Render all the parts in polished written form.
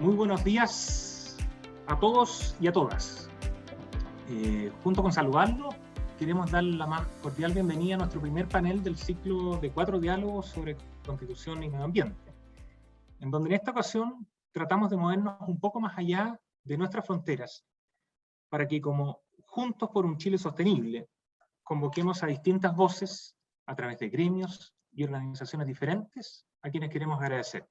Muy buenos días a todos y a todas. Junto con saludarlos, queremos dar la más cordial bienvenida a nuestro primer panel del ciclo de 4 diálogos sobre Constitución y Medio Ambiente, en donde en esta ocasión tratamos de movernos un poco más allá de nuestras fronteras, para que como Juntos por un Chile Sostenible, convoquemos a distintas voces a través de gremios y organizaciones diferentes, a quienes queremos agradecer.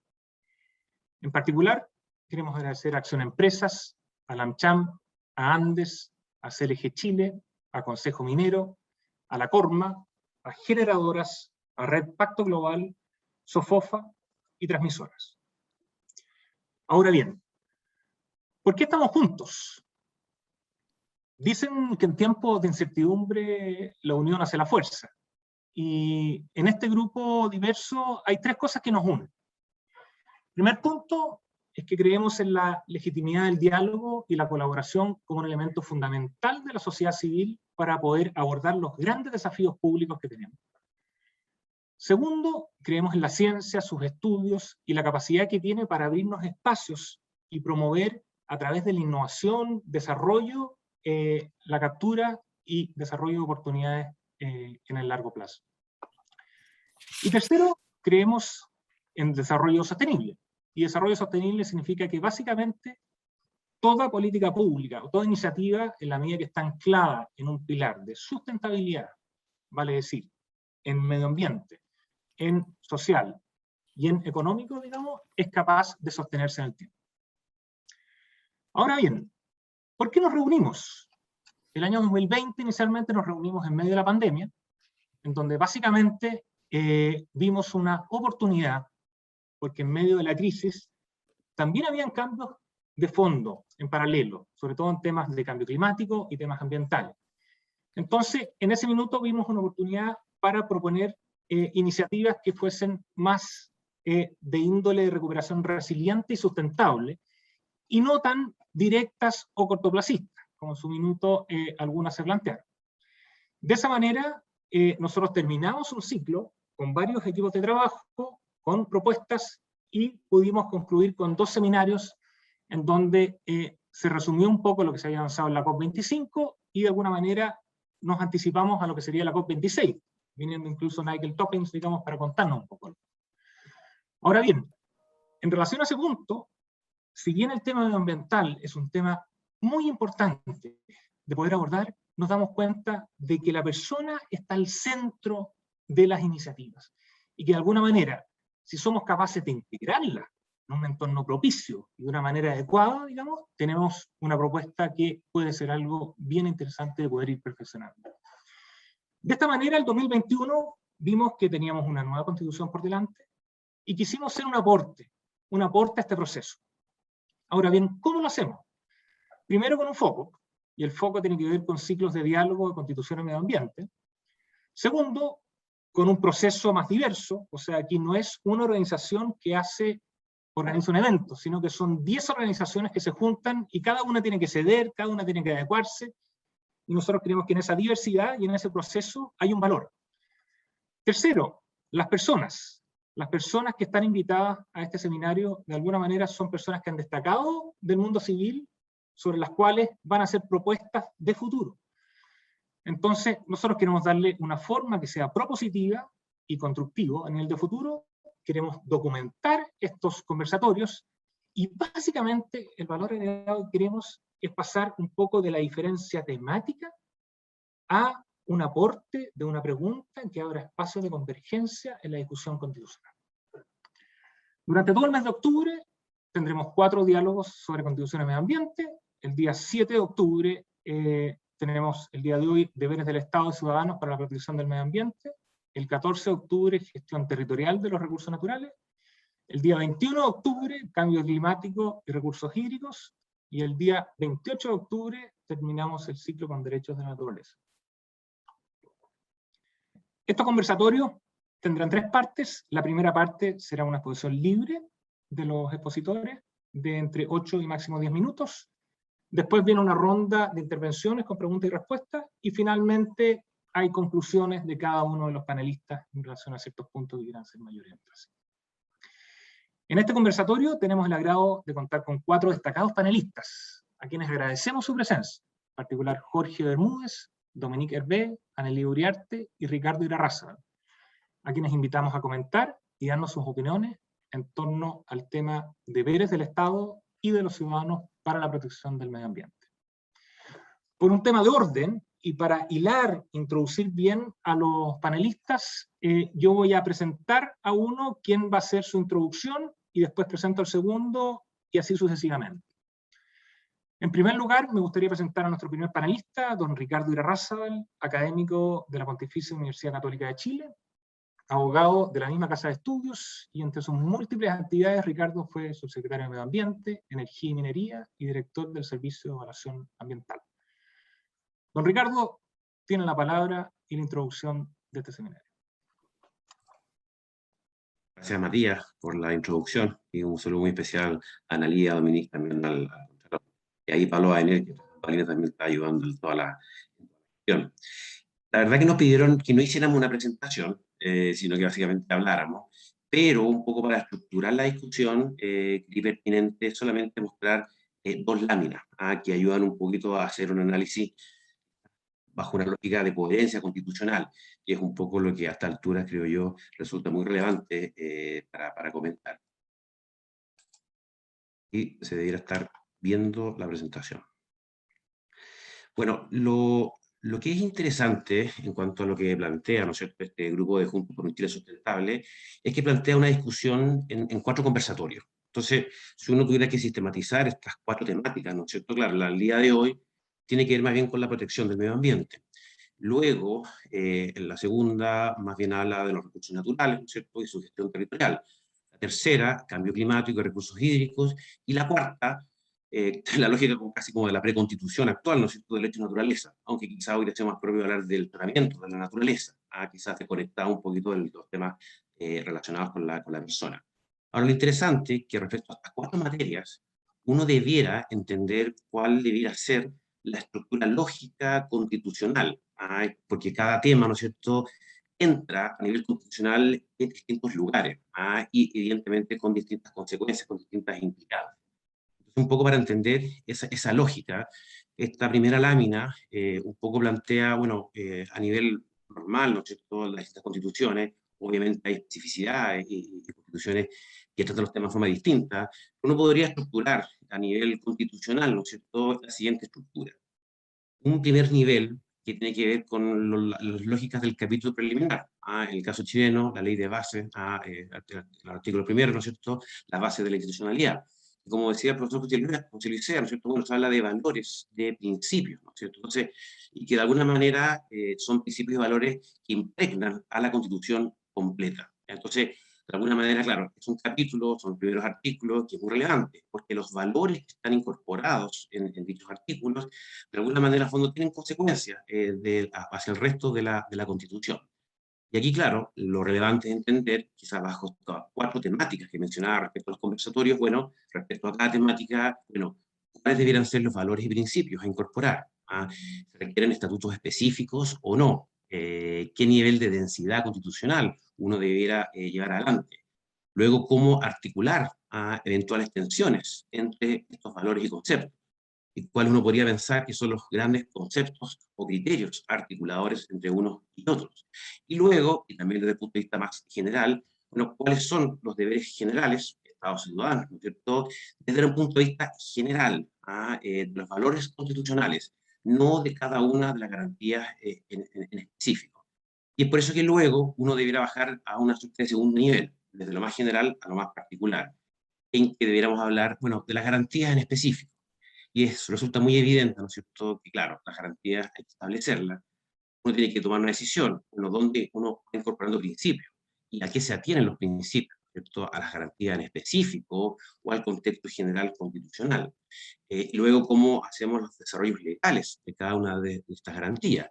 En particular, queremos agradecer a Acción Empresas, a la AmCham, a Andes, a CLG Chile, a Consejo Minero, a la Corma, a Generadoras, a Red Pacto Global, Sofofa y Transmisoras. Ahora bien, ¿por qué estamos juntos? Dicen que en tiempos de incertidumbre la unión hace la fuerza. Y en este grupo diverso hay 3 cosas que nos unen. El primer punto es que creemos en la legitimidad del diálogo y la colaboración como un elemento fundamental de la sociedad civil para poder abordar los grandes desafíos públicos que tenemos. Segundo, creemos en la ciencia, sus estudios y la capacidad que tiene para abrirnos espacios y promover a través de la innovación, desarrollo, la captura y desarrollo de oportunidades en el largo plazo. Y tercero, creemos en desarrollo sostenible. Y desarrollo sostenible significa que básicamente toda política pública o toda iniciativa, en la medida que está anclada en un pilar de sustentabilidad, vale decir, en medio ambiente, en social y en económico, digamos, es capaz de sostenerse en el tiempo. Ahora bien, ¿por qué nos reunimos? El año 2020 inicialmente nos reunimos en medio de la pandemia, en donde básicamente vimos una oportunidad, porque en medio de la crisis también habían cambios de fondo en paralelo, sobre todo en temas de cambio climático y temas ambientales. Entonces, en ese minuto vimos una oportunidad para proponer iniciativas que fuesen más de índole de recuperación resiliente y sustentable, y no tan directas o cortoplacistas, como en su minuto algunas se plantearon. De esa manera, nosotros terminamos un ciclo con varios equipos de trabajo, con propuestas, y pudimos concluir con 2 seminarios en donde se resumió un poco lo que se había avanzado en la COP25 y de alguna manera nos anticipamos a lo que sería la COP26, viniendo incluso Nigel Toppings, digamos, para contarnos un poco. Ahora bien, en relación a ese punto, si bien el tema medioambiental es un tema muy importante de poder abordar, nos damos cuenta de que la persona está al centro de las iniciativas y que de alguna manera, si somos capaces de integrarla en un entorno propicio y de una manera adecuada, digamos, tenemos una propuesta que puede ser algo bien interesante de poder ir perfeccionando. De esta manera, el 2021 vimos que teníamos una nueva constitución por delante y quisimos hacer un aporte a este proceso. Ahora bien, ¿cómo lo hacemos? Primero con un foco, y el foco tiene que ver con ciclos de diálogo de constitución y medio ambiente. Segundo, con un proceso más diverso, o sea, aquí no es una organización que organiza un evento, sino que son 10 organizaciones que se juntan y cada una tiene que ceder, cada una tiene que adecuarse, y nosotros creemos que en esa diversidad y en ese proceso hay un valor. Tercero, las personas. Las personas que están invitadas a este seminario, de alguna manera, son personas que han destacado del mundo civil, sobre las cuales van a hacer propuestas de futuro. Entonces, nosotros queremos darle una forma que sea propositiva y constructivo a nivel de futuro. Queremos documentar estos conversatorios y básicamente el valor agregado que queremos es pasar un poco de la diferencia temática a un aporte de una pregunta que abra espacio de convergencia en la discusión constitucional. Durante todo el mes de octubre tendremos 4 diálogos sobre constitución y medio ambiente. El día 7 de octubre tenemos el día de hoy deberes del Estado y ciudadanos para la protección del medio ambiente. El 14 de octubre gestión territorial de los recursos naturales. El día 21 de octubre cambio climático y recursos hídricos. Y el día 28 de octubre terminamos el ciclo con derechos de la naturaleza. Estos conversatorios tendrán 3 partes. La primera parte será una exposición libre de los expositores, de entre 8 y máximo 10 minutos. Después viene una ronda de intervenciones con preguntas y respuestas, y finalmente hay conclusiones de cada uno de los panelistas en relación a ciertos puntos que quieran ser mayor énfasis. En este conversatorio tenemos el agrado de contar con 4 destacados panelistas, a quienes agradecemos su presencia, en particular Jorge Bermúdez, Dominique Hervé, Annelí Uriarte y Ricardo Irarrázaval, a quienes invitamos a comentar y darnos sus opiniones en torno al tema deberes del Estado y de los ciudadanos para la protección del medio ambiente. Por un tema de orden, y para introducir bien a los panelistas, yo voy a presentar a uno, quien va a hacer su introducción, y después presento al segundo, y así sucesivamente. En primer lugar, me gustaría presentar a nuestro primer panelista, don Ricardo Irarrázaval, académico de la Pontificia Universidad Católica de Chile, abogado de la misma casa de estudios, y entre sus múltiples actividades, Ricardo fue subsecretario de Medio Ambiente, Energía y Minería, y director del Servicio de Evaluación Ambiental. Don Ricardo tiene la palabra y la introducción de este seminario. Gracias, Matías, por la introducción, y un saludo muy especial a Annalí, a Dominique, también y ahí Pablo Ainer, que también está ayudando en toda la gestión. La verdad que nos pidieron que no hiciéramos una presentación, sino que básicamente habláramos, pero un poco para estructurar la discusión, es pertinente solamente mostrar 2 láminas que ayudan un poquito a hacer un análisis bajo una lógica de coherencia constitucional, que es un poco lo que a esta altura, creo yo, resulta muy relevante para comentar. Y se debiera estar viendo la presentación. Bueno, lo que es interesante en cuanto a lo que plantea, ¿no es cierto?, este grupo de Juntos por un Chile Sustentable, es que plantea una discusión en 4 conversatorios. Entonces, si uno tuviera que sistematizar estas 4 temáticas, ¿no es cierto?, claro, el día de hoy tiene que ver más bien con la protección del medio ambiente. Luego, en la segunda, más bien habla de los recursos naturales, ¿no es cierto?, y su gestión territorial. La tercera, cambio climático y recursos hídricos. Y la cuarta, la lógica casi como de la preconstitución actual, ¿no es cierto?, derecho de naturaleza, aunque quizá hoy sea más propio hablar del tratamiento de la naturaleza, quizás se conecta un poquito de los temas relacionados con la persona. Ahora, lo interesante es que respecto a estas 4 materias, uno debiera entender cuál debiera ser la estructura lógica constitucional, porque cada tema, ¿no es cierto?, entra a nivel constitucional en distintos lugares, y evidentemente con distintas consecuencias, con distintas implicadas. Entonces, un poco para entender esa lógica, esta primera lámina un poco plantea, bueno, a nivel normal, ¿no es cierto?, las distintas constituciones, obviamente hay especificidades y constituciones que tratan los temas de forma distinta. Uno podría estructurar a nivel constitucional, ¿no es cierto?, la siguiente estructura. Un primer nivel que tiene que ver con las lógicas del capítulo preliminar. En el caso chileno, la ley de base, el artículo primero, ¿no es cierto?, la base de la institucionalidad. Como decía el profesor José Luis Sea, ¿no es cierto?, bueno, se habla de valores, de principios, ¿no es cierto? Entonces, y que de alguna manera son principios y valores que impregnan a la Constitución completa. Entonces, de alguna manera, claro, es un capítulo, son primeros artículos, que es muy relevante, porque los valores que están incorporados en dichos artículos, de alguna manera, a fondo, tienen consecuencias hacia el resto de la Constitución. Y aquí, claro, lo relevante es entender, quizás bajo estas 4 temáticas que mencionaba respecto a los conversatorios, bueno, respecto a cada temática, bueno, cuáles debieran ser los valores y principios a incorporar. ¿Se requieren estatutos específicos o no? ¿Qué nivel de densidad constitucional uno debiera llevar adelante? Luego, cómo articular eventuales tensiones entre estos valores y conceptos, y cuáles uno podría pensar que son los grandes conceptos o criterios articuladores entre unos y otros. Y luego, y también desde el punto de vista más general, bueno, cuáles son los deberes generales de Estados ciudadanos, ¿no es cierto?, desde un punto de vista general, de los valores constitucionales, no de cada una de las garantías en específico. Y es por eso que luego uno debiera bajar a una suerte de segundo nivel, desde lo más general a lo más particular, en que debiéramos hablar, bueno, de las garantías en específico. Y eso resulta muy evidente, ¿no es cierto?, que claro, las garantías hay que establecerlas. Uno tiene que tomar una decisión, donde uno va incorporando principios. ¿Y a qué se atienen los principios? ¿Cierto? A las garantías en específico o al contexto general constitucional. Y luego, cómo hacemos los desarrollos legales de cada una de estas garantías.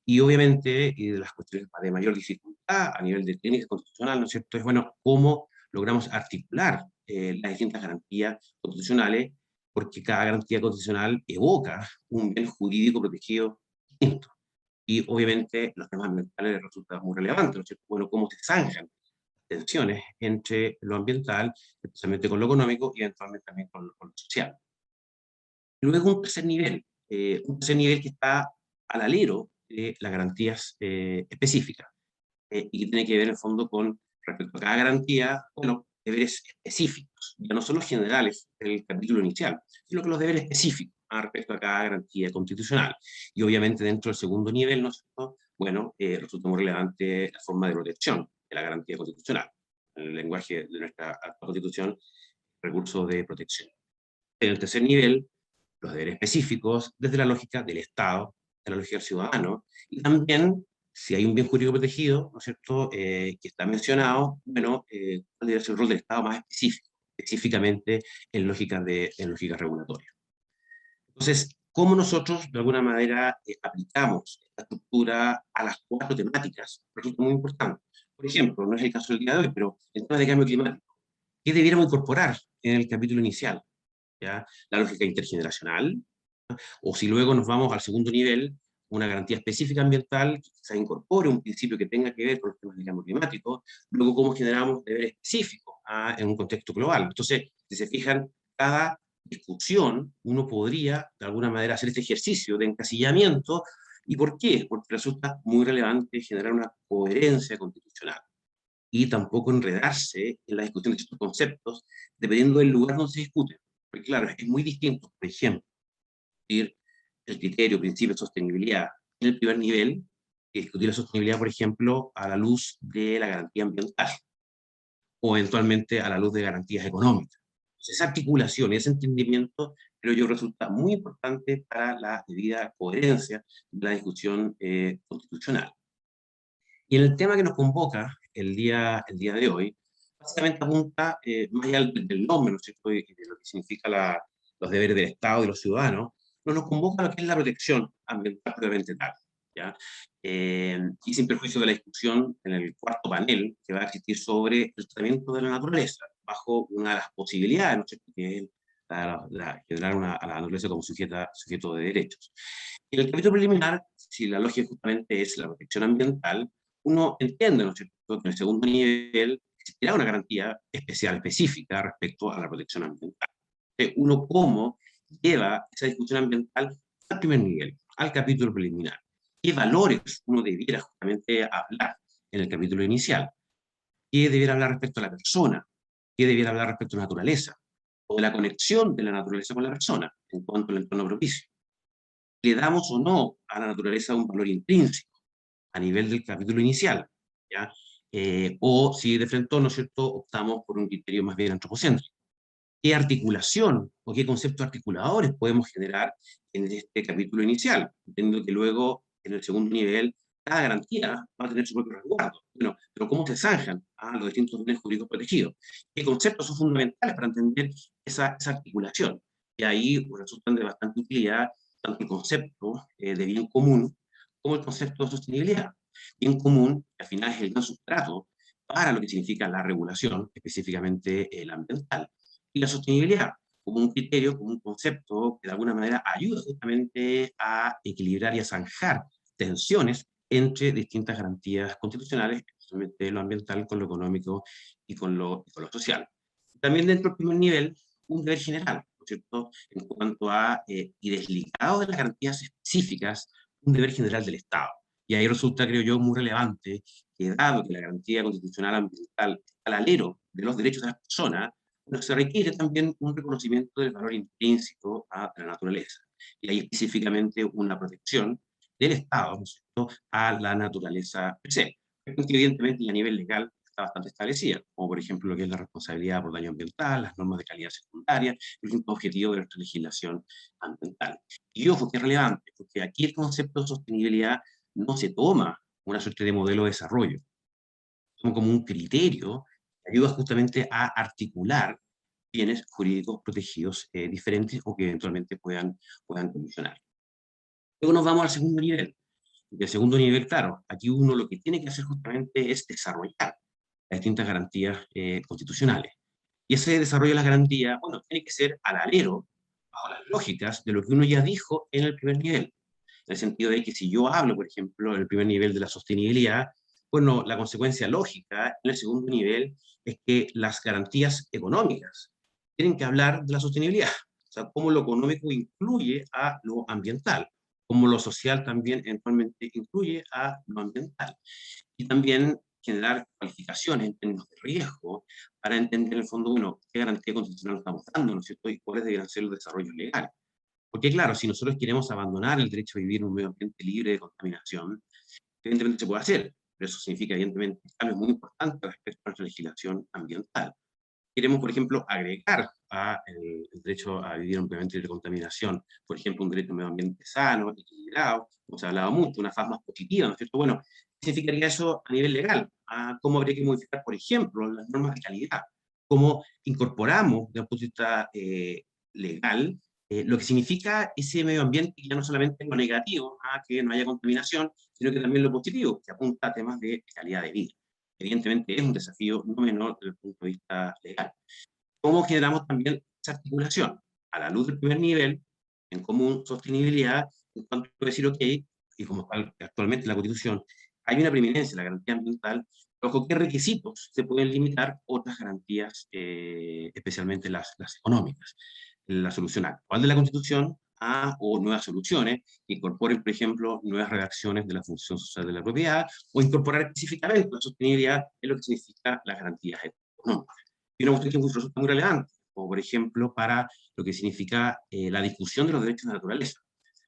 Y obviamente, y de las cuestiones de mayor dificultad a nivel de técnica constitucional, ¿no es cierto?, es, bueno, cómo logramos articular las distintas garantías constitucionales, porque cada garantía constitucional evoca un bien jurídico protegido distinto. Y obviamente los temas ambientales resultan muy relevantes, ¿no es cierto? Bueno, cómo se zanjan tensiones entre lo ambiental, especialmente con lo económico, y eventualmente también con lo social. Luego un tercer nivel que está al alero de las garantías específicas, y que tiene que ver en el fondo con, respecto a cada garantía, bueno, deberes específicos, ya no son los generales del capítulo inicial, sino que los deberes específicos respecto a cada garantía constitucional. Y obviamente dentro del segundo nivel, ¿no es cierto? Bueno, resulta muy relevante la forma de protección de la garantía constitucional. En el lenguaje de nuestra actual Constitución, recurso de protección. En el tercer nivel, los deberes específicos desde la lógica del Estado, de la lógica del ciudadano, y también, si hay un bien jurídico protegido, ¿no es cierto?, que está mencionado, bueno, cuál debe ser el rol del Estado más específico, específicamente en lógica regulatoria. Entonces, ¿cómo nosotros, de alguna manera, aplicamos esta estructura a las 4 temáticas? Resulta muy importante. Por ejemplo, no es el caso del día de hoy, pero en temas de cambio climático, ¿qué debiéramos incorporar en el capítulo inicial? ¿Ya? La lógica intergeneracional, o si luego nos vamos al segundo nivel, una garantía específica ambiental que se incorpore un principio que tenga que ver con los temas de cambio climático, luego cómo generamos deberes específicos en un contexto global. Entonces, si se fijan, cada discusión uno podría de alguna manera hacer este ejercicio de encasillamiento. ¿Y por qué? Porque resulta muy relevante generar una coherencia constitucional y tampoco enredarse en la discusión de estos conceptos dependiendo del lugar donde se discuten. Porque claro, es muy distinto, por ejemplo, discutir el criterio, principio de sostenibilidad en el primer nivel, que discutir la sostenibilidad, por ejemplo, a la luz de la garantía ambiental, o eventualmente a la luz de garantías económicas. Entonces, esa articulación y ese entendimiento, creo yo, resulta muy importante para la debida coherencia de la discusión constitucional. Y en el tema que nos convoca el día de hoy, básicamente apunta, más allá del nombre, ¿no es cierto?, y de lo que significa los deberes del Estado y los ciudadanos, nos convoca a lo que es la protección ambiental propiamente tal, ¿ya? Y sin perjuicio de la discusión en el cuarto panel que va a existir sobre el tratamiento de la naturaleza, bajo una de las posibilidades, ¿no es cierto?, que es generar a la naturaleza como sujeto de derechos. En el capítulo preliminar, si la lógica justamente es la protección ambiental, uno entiende, ¿no es cierto?, que en el segundo nivel existirá una garantía especial, específica, respecto a la protección ambiental. Uno cómo lleva esa discusión ambiental al primer nivel, al capítulo preliminar. ¿Qué valores uno debiera justamente hablar en el capítulo inicial? ¿Qué debiera hablar respecto a la persona? ¿Qué debiera hablar respecto a la naturaleza? O de la conexión de la naturaleza con la persona, en cuanto al entorno propicio. ¿Le damos o no a la naturaleza un valor intrínseco a nivel del capítulo inicial? ¿Ya? O si de frente, ¿no es cierto?, optamos por un criterio más bien antropocéntrico. ¿Qué articulación o qué conceptos articuladores podemos generar en este capítulo inicial? Entendiendo que luego, en el segundo nivel, cada garantía va a tener su propio resguardo. Bueno, pero ¿cómo se zanjan los distintos bienes jurídicos protegidos? ¿Qué conceptos son fundamentales para entender esa articulación? Y ahí pues, resultan de bastante utilidad tanto el concepto de bien común como el concepto de sostenibilidad. Bien común, que al final es el gran sustrato para lo que significa la regulación, específicamente la ambiental. Y la sostenibilidad, como un criterio, como un concepto que de alguna manera ayuda justamente a equilibrar y a zanjar tensiones entre distintas garantías constitucionales, especialmente lo ambiental con lo económico y con lo social. También dentro del primer nivel, un deber general, ¿no es cierto?, en cuanto a, y desligado de las garantías específicas, un deber general del Estado. Y ahí resulta, creo yo, muy relevante que dado que la garantía constitucional ambiental está al alero de los derechos de las personas, bueno, se requiere también un reconocimiento del valor intrínseco a la naturaleza. Y hay específicamente una protección del Estado, ¿no es cierto?, a la naturaleza per se, que evidentemente y a nivel legal está bastante establecida, como por ejemplo lo que es la responsabilidad por daño ambiental, las normas de calidad secundaria, el último objetivo de nuestra legislación ambiental. Y ojo, que es relevante, porque aquí el concepto de sostenibilidad no se toma una suerte de modelo de desarrollo, son como un criterio que ayuda justamente a articular bienes jurídicos protegidos diferentes o que eventualmente puedan condicionar. Luego nos vamos al segundo nivel. El segundo nivel, claro, aquí uno lo que tiene que hacer justamente es desarrollar las distintas garantías constitucionales. Y ese desarrollo de las garantías, bueno, tiene que ser al alero, bajo las lógicas de lo que uno ya dijo en el primer nivel. En el sentido de que si yo hablo, por ejemplo, en el primer nivel de la sostenibilidad, Bueno, la consecuencia lógica en el segundo nivel es que las garantías económicas tienen que hablar de la sostenibilidad, o sea, cómo lo económico incluye a lo ambiental, cómo lo social también eventualmente incluye a lo ambiental. Y también generar cualificaciones en términos de riesgo para entender en el fondo, bueno, qué garantía constitucional estamos dando, ¿no es cierto? Y cuáles deberían ser los desarrollos legales. Porque claro, si nosotros queremos abandonar el derecho a vivir en un medio ambiente libre de contaminación, evidentemente se puede hacer, pero eso significa evidentemente cambios muy importantes respecto a nuestra legislación ambiental. Queremos, por ejemplo, agregar a el derecho a vivir en un medio ambiente libre de contaminación, por ejemplo, un derecho a un medio ambiente sano, equilibrado, como se ha hablado mucho, una faz más positiva, ¿no es cierto? Bueno, ¿qué significaría eso a nivel legal? ¿Cómo habría que modificar, por ejemplo, las normas de calidad? ¿Cómo incorporamos, desde un punto de vista legal, lo que significa ese medio ambiente, que ya no solamente es lo negativo, que no haya contaminación, sino que también lo positivo, que apunta a temas de calidad de vida? Evidentemente es un desafío no menor desde el punto de vista legal. ¿Cómo generamos también esa articulación? A la luz del primer nivel, en común, sostenibilidad, en cuanto a decir, ok, y como está actualmente en la Constitución, hay una preeminencia en la garantía ambiental, pero ¿con qué requisitos se pueden limitar otras garantías, especialmente las económicas? La solución actual de la Constitución o nuevas soluciones que incorporen, por ejemplo, nuevas redacciones de la función social de la propiedad, o incorporar específicamente la sostenibilidad en lo que significa las garantías económicas. Y una cuestión que resulta muy relevante, como por ejemplo para lo que significa la discusión de los derechos de la naturaleza.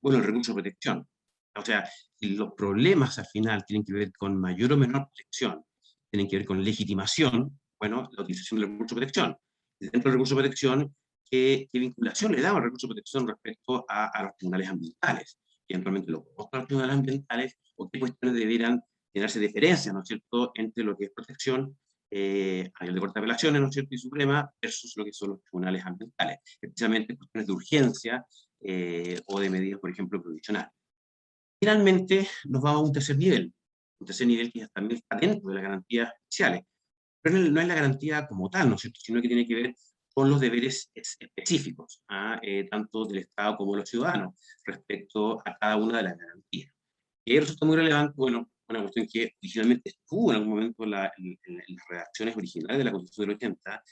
Bueno, el recurso de protección. O sea, si los problemas al final tienen que ver con mayor o menor protección, tienen que ver con legitimación, bueno, la utilización del recurso de protección. Y dentro del recurso de protección, ¿qué vinculación le damos al recurso de protección respecto a los tribunales ambientales? Y eventualmente los otros tribunales ambientales, o qué cuestiones debieran generarse diferencias, ¿no es cierto?, entre lo que es protección a nivel de Corte de Apelaciones, ¿no es cierto?, y Suprema, versus lo que son los tribunales ambientales, especialmente cuestiones de urgencia o de medidas, por ejemplo, provisionales. Finalmente, nos vamos a un tercer nivel que también está dentro de las garantías especiales, pero no es la garantía como tal, ¿no es cierto?, sino que tiene que ver con los deberes específicos, tanto del Estado como de los ciudadanos, respecto a cada una de las garantías. Y ahí resulta muy relevante, bueno, una cuestión que originalmente estuvo en algún momento en las redacciones originales de la Constitución del 80,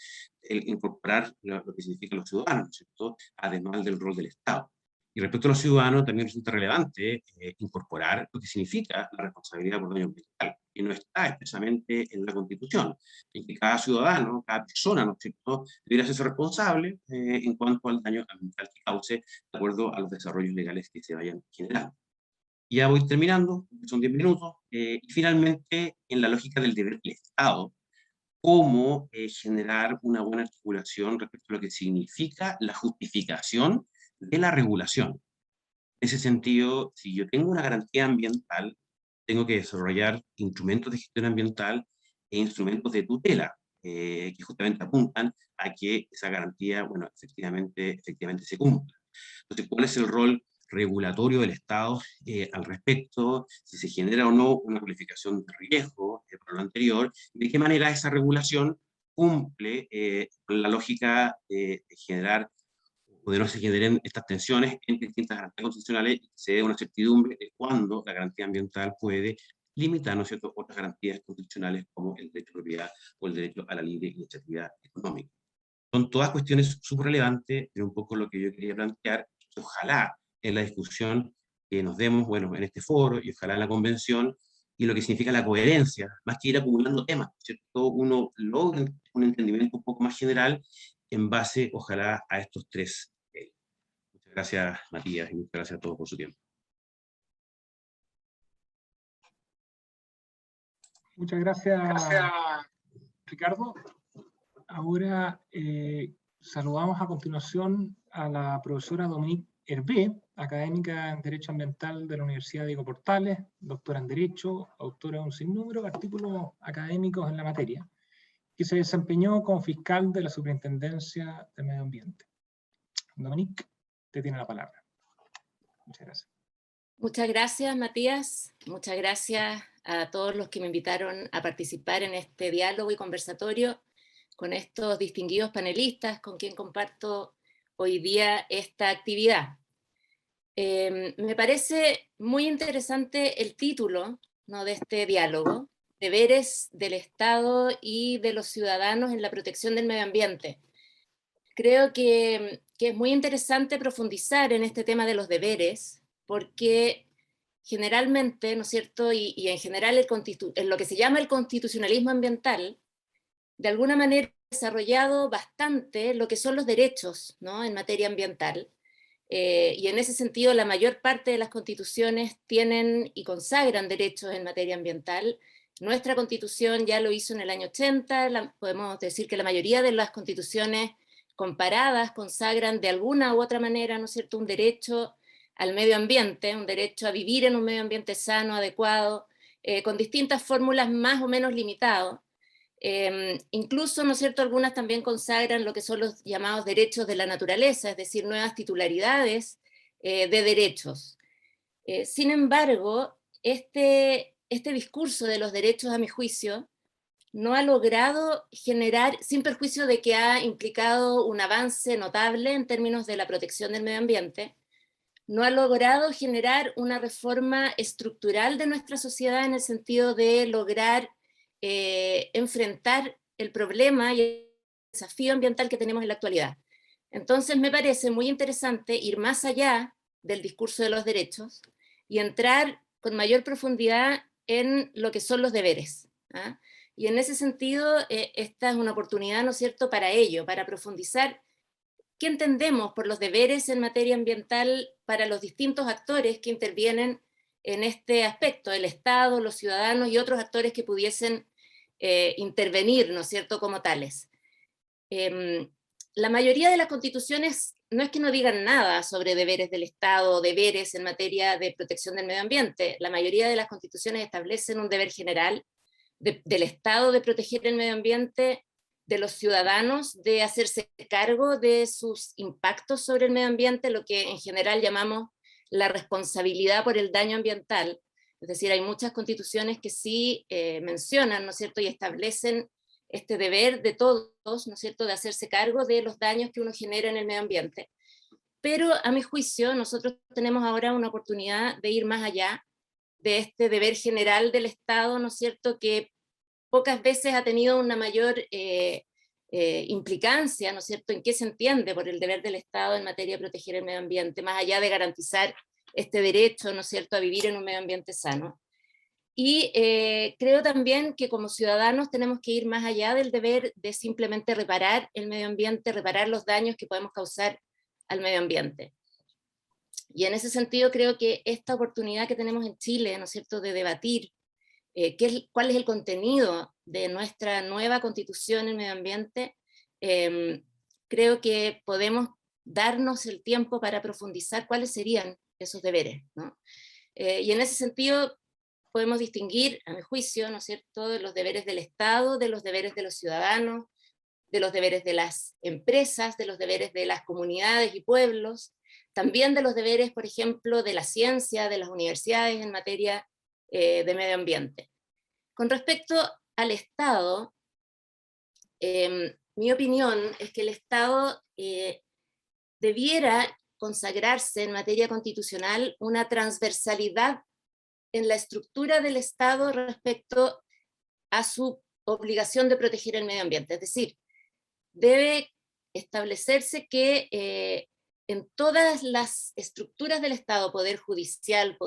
el incorporar lo que significan los ciudadanos, ¿no es cierto?, además del rol del Estado. Y respecto a los ciudadanos, también resulta relevante incorporar lo que significa la responsabilidad por daño ambiental, que no está expresamente en la Constitución, en que cada ciudadano, cada persona, ¿no es cierto?, debería hacerse responsable en cuanto al daño ambiental que cause, de acuerdo a los desarrollos legales que se vayan generando. Ya voy terminando, son 10 minutos, y finalmente, en la lógica del deber del Estado, cómo generar una buena articulación respecto a lo que significa la justificación de la regulación. En ese sentido, si yo tengo una garantía ambiental, tengo que desarrollar instrumentos de gestión ambiental e instrumentos de tutela, que justamente apuntan a que esa garantía, bueno, efectivamente se cumpla. Entonces, ¿cuál es el rol regulatorio del Estado al respecto? Si se genera o no una cualificación de riesgo por lo anterior, y de qué manera esa regulación cumple con la lógica de generar o de no se generen estas tensiones entre distintas garantías constitucionales y se dé una certidumbre de cuándo la garantía ambiental puede limitar, ¿no es cierto?, otras garantías constitucionales como el derecho a propiedad o el derecho a la libre iniciativa económica. Son todas cuestiones súper relevantes, pero un poco lo que yo quería plantear, que ojalá en la discusión que nos demos, bueno, en este foro y ojalá en la convención, y lo que significa la coherencia, más que ir acumulando temas, ¿cierto?, uno logra un entendimiento un poco más general en base, ojalá, a estos tres. Muchas gracias, Matías, y muchas gracias a todos por su tiempo. Muchas gracias, Ricardo. Ahora saludamos a continuación a la profesora Dominique Hervé, académica en Derecho Ambiental de la Universidad Diego Portales, doctora en Derecho, autora de un sinnúmero de artículos académicos en la materia, que se desempeñó como fiscal de la Superintendencia de Medio Ambiente. Dominique, te tiene la palabra. Muchas gracias. Muchas gracias, Matías. Muchas gracias a todos los que me invitaron a participar en este diálogo y conversatorio con estos distinguidos panelistas con quien comparto hoy día esta actividad. Me parece muy interesante el título, ¿no?, de este diálogo, deberes del Estado y de los ciudadanos en la protección del medio ambiente. Creo que es muy interesante profundizar en este tema de los deberes, porque generalmente, ¿no es cierto?, y en general en lo que se llama el constitucionalismo ambiental, de alguna manera ha desarrollado bastante lo que son los derechos, ¿no?, en materia ambiental, y en ese sentido la mayor parte de las constituciones tienen y consagran derechos en materia ambiental. Nuestra constitución ya lo hizo en el año 80, podemos decir que la mayoría de las constituciones comparadas consagran de alguna u otra manera, ¿no es cierto?, un derecho al medio ambiente, un derecho a vivir en un medio ambiente sano, adecuado, con distintas fórmulas más o menos limitadas. Incluso, ¿no es cierto?, algunas también consagran lo que son los llamados derechos de la naturaleza, es decir, nuevas titularidades de derechos. Sin embargo, este discurso de los derechos, a mi juicio, no ha logrado generar, sin perjuicio de que ha implicado un avance notable en términos de la protección del medio ambiente, no ha logrado generar una reforma estructural de nuestra sociedad en el sentido de lograr enfrentar el problema y el desafío ambiental que tenemos en la actualidad. Entonces me parece muy interesante ir más allá del discurso de los derechos y entrar con mayor profundidad en lo que son los deberes, ¿ah? Y en ese sentido, esta es una oportunidad, ¿no es cierto?, para ello, para profundizar qué entendemos por los deberes en materia ambiental para los distintos actores que intervienen en este aspecto, el Estado, los ciudadanos y otros actores que pudiesen intervenir, ¿no es cierto?, como tales. La mayoría de las constituciones no es que no digan nada sobre deberes del Estado o deberes en materia de protección del medio ambiente. La mayoría de las constituciones establecen un deber general del Estado de proteger el medio ambiente, de los ciudadanos de hacerse cargo de sus impactos sobre el medio ambiente, lo que en general llamamos la responsabilidad por el daño ambiental. Es decir, hay muchas constituciones que sí mencionan, ¿no es cierto?, y establecen este deber de todos, ¿no es cierto?, de hacerse cargo de los daños que uno genera en el medio ambiente. Pero a mi juicio, nosotros tenemos ahora una oportunidad de ir más allá de este deber general del Estado, ¿no es cierto?, que pocas veces ha tenido una mayor implicancia, ¿no es cierto?, en qué se entiende por el deber del Estado en materia de proteger el medio ambiente, más allá de garantizar este derecho, ¿no es cierto?, a vivir en un medio ambiente sano. Y creo también que como ciudadanos tenemos que ir más allá del deber de simplemente reparar el medio ambiente, reparar los daños que podemos causar al medio ambiente. Y en ese sentido creo que esta oportunidad que tenemos en Chile, ¿no es cierto?, de debatir cuál es el contenido de nuestra nueva constitución en medio ambiente, creo que podemos darnos el tiempo para profundizar cuáles serían esos deberes, ¿no? Y en ese sentido podemos distinguir, a mi juicio, ¿no es cierto?, de los deberes del Estado, de los deberes de los ciudadanos, de los deberes de las empresas, de los deberes de las comunidades y pueblos, también de los deberes, por ejemplo, de la ciencia, de las universidades en materia de medio ambiente. Con respecto al Estado, mi opinión es que el Estado debiera consagrarse en materia constitucional una transversalidad en la estructura del Estado respecto a su obligación de proteger el medio ambiente. Es decir, debe establecerse que en todas las estructuras del Estado, poder judicial,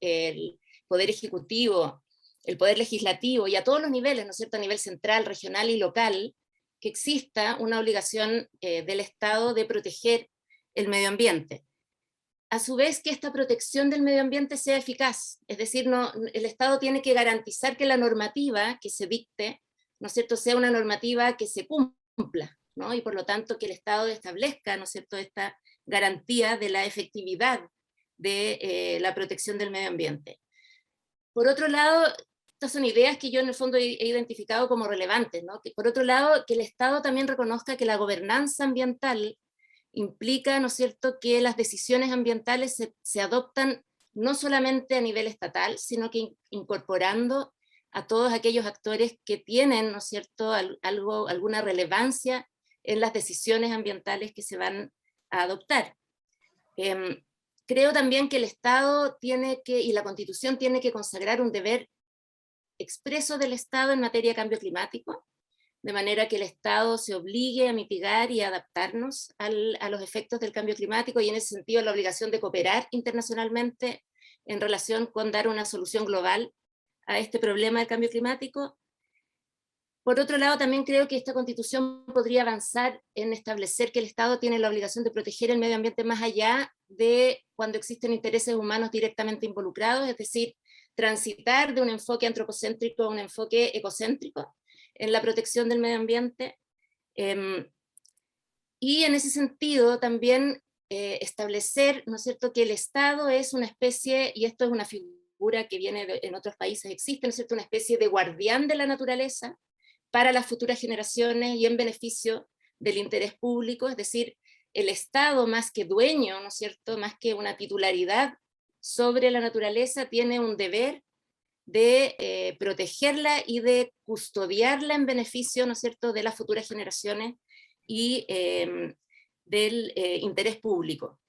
el poder ejecutivo, el poder legislativo y a todos los niveles, ¿no es cierto?, a nivel central, regional y local, que exista una obligación del Estado de proteger el medio ambiente. A su vez, que esta protección del medio ambiente sea eficaz, es decir, el Estado tiene que garantizar que la normativa que se dicte, ¿no es cierto?, sea una normativa que se cumpla, ¿no? Y por lo tanto que el Estado establezca, ¿no es cierto?, esta garantía de la efectividad de la protección del medio ambiente. Por otro lado, estas son ideas que yo en el fondo he identificado como relevantes, ¿no? Que por otro lado, que el Estado también reconozca que la gobernanza ambiental implica, ¿no es cierto?, que las decisiones ambientales se adoptan no solamente a nivel estatal, sino que incorporando a todos aquellos actores que tienen, ¿no es cierto?, alguna relevancia en las decisiones ambientales que se van a adoptar. Creo también que el Estado tiene que, y la Constitución tiene que consagrar un deber expreso del Estado en materia de cambio climático, de manera que el Estado se obligue a mitigar y a adaptarnos a los efectos del cambio climático, y en ese sentido la obligación de cooperar internacionalmente en relación con dar una solución global a este problema del cambio climático. Por otro lado, también creo que esta Constitución podría avanzar en establecer que el Estado tiene la obligación de proteger el medio ambiente más allá de cuando existen intereses humanos directamente involucrados, es decir, transitar de un enfoque antropocéntrico a un enfoque ecocéntrico en la protección del medio ambiente. Y en ese sentido también establecer, ¿no es cierto?, que el Estado es una especie, y esto es una figura que viene en otros países, existe, ¿no es cierto?, una especie de guardián de la naturaleza para las futuras generaciones y en beneficio del interés público, es decir, el Estado más que dueño, ¿no es cierto?, más que una titularidad sobre la naturaleza, tiene un deber de protegerla y de custodiarla en beneficio, ¿no es cierto?, de las futuras generaciones y del interés público.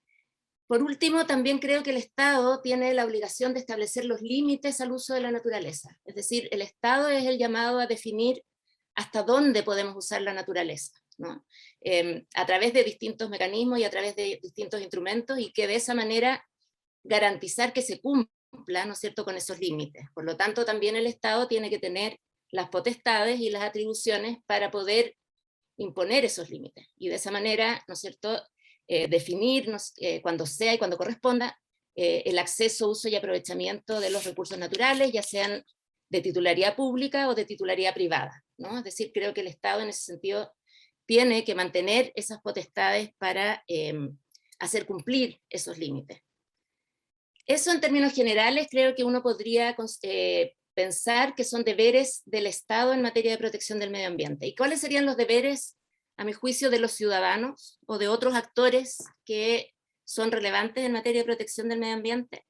Por último, también creo que el Estado tiene la obligación de establecer los límites al uso de la naturaleza. Es decir, el Estado es el llamado a definir hasta dónde podemos usar la naturaleza, ¿no? A través de distintos mecanismos y a través de distintos instrumentos, y que de esa manera garantizar que se cumpla, ¿no es cierto?, con esos límites. Por lo tanto, también el Estado tiene que tener las potestades y las atribuciones para poder imponer esos límites, y de esa manera, ¿no es cierto?, definir cuando sea y cuando corresponda el acceso, uso y aprovechamiento de los recursos naturales, ya sean de titularidad pública o de titularidad privada, ¿no? Es decir, creo que el Estado en ese sentido tiene que mantener esas potestades para hacer cumplir esos límites. Eso en términos generales creo que uno podría pensar que son deberes del Estado en materia de protección del medio ambiente. ¿Y cuáles serían los deberes, a mi juicio, de los ciudadanos o de otros actores que son relevantes en materia de protección del medio ambiente?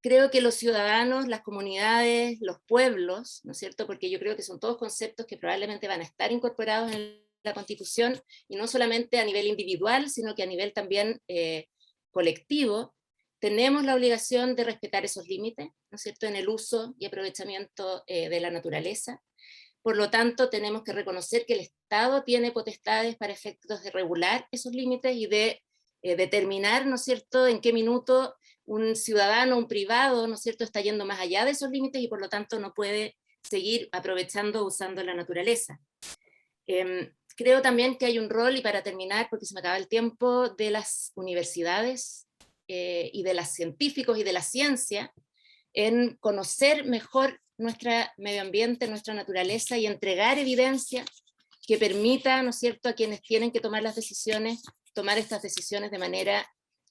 Creo que los ciudadanos, las comunidades, los pueblos, ¿no es cierto?, porque yo creo que son todos conceptos que probablemente van a estar incorporados en la Constitución, y no solamente a nivel individual, sino que a nivel también colectivo, tenemos la obligación de respetar esos límites, ¿no es cierto?, en el uso y aprovechamiento de la naturaleza. Por lo tanto, tenemos que reconocer que el Estado tiene potestades para efectos de regular esos límites y de determinar, ¿no es cierto?, en qué minuto un ciudadano, un privado, ¿no es cierto?, está yendo más allá de esos límites y por lo tanto no puede seguir aprovechando o usando la naturaleza. Creo también que hay un rol, y para terminar, porque se me acaba el tiempo, de las universidades y de los científicos y de la ciencia en conocer mejor nuestro medio ambiente, nuestra naturaleza, y entregar evidencia que permita, ¿no es cierto?, a quienes tienen que tomar las decisiones, tomar estas decisiones de manera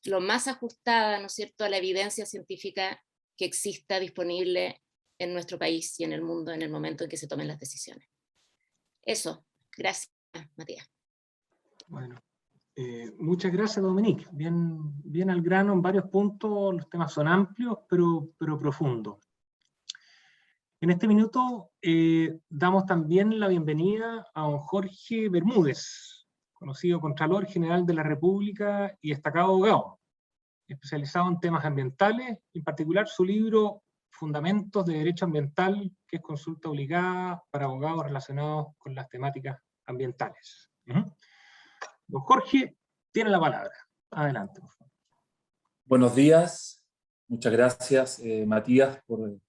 lo más ajustada, ¿no es cierto?, a la evidencia científica que exista disponible en nuestro país y en el mundo en el momento en que se tomen las decisiones. Eso, gracias, Matías. Bueno, muchas gracias, Dominique. Bien al grano en varios puntos, los temas son amplios, pero profundos. En este minuto damos también la bienvenida a don Jorge Bermúdez, conocido Contralor General de la República y destacado abogado, especializado en temas ambientales, en particular su libro Fundamentos de Derecho Ambiental, que es consulta obligada para abogados relacionados con las temáticas ambientales. Don Jorge, tiene la palabra. Adelante, por favor. Buenos días. Muchas gracias, Matías, por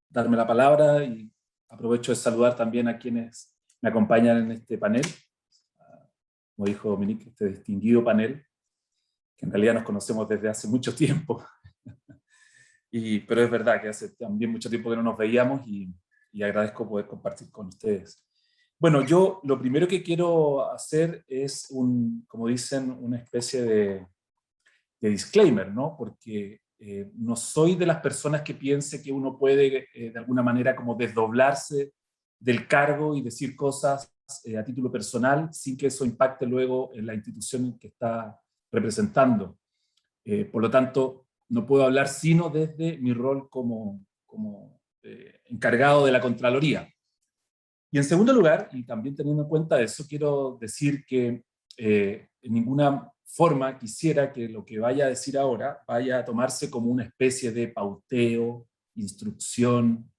darme la palabra, y aprovecho de saludar también a quienes me acompañan en este panel. Como dijo Dominique, este distinguido panel, que en realidad nos conocemos desde hace mucho tiempo. Pero es verdad que hace también mucho tiempo que no nos veíamos, y agradezco poder compartir con ustedes. Bueno, yo lo primero que quiero hacer es, como dicen, una especie de disclaimer, ¿no? Porque no soy de las personas que piense que uno puede de alguna manera como desdoblarse del cargo y decir cosas a título personal sin que eso impacte luego en la institución que está representando. Por lo tanto, no puedo hablar sino desde mi rol como encargado de la Contraloría. Y en segundo lugar, y también teniendo en cuenta eso, quiero decir que en ninguna forma quisiera que lo que vaya a decir ahora vaya a tomarse como una especie de pauteo, instrucción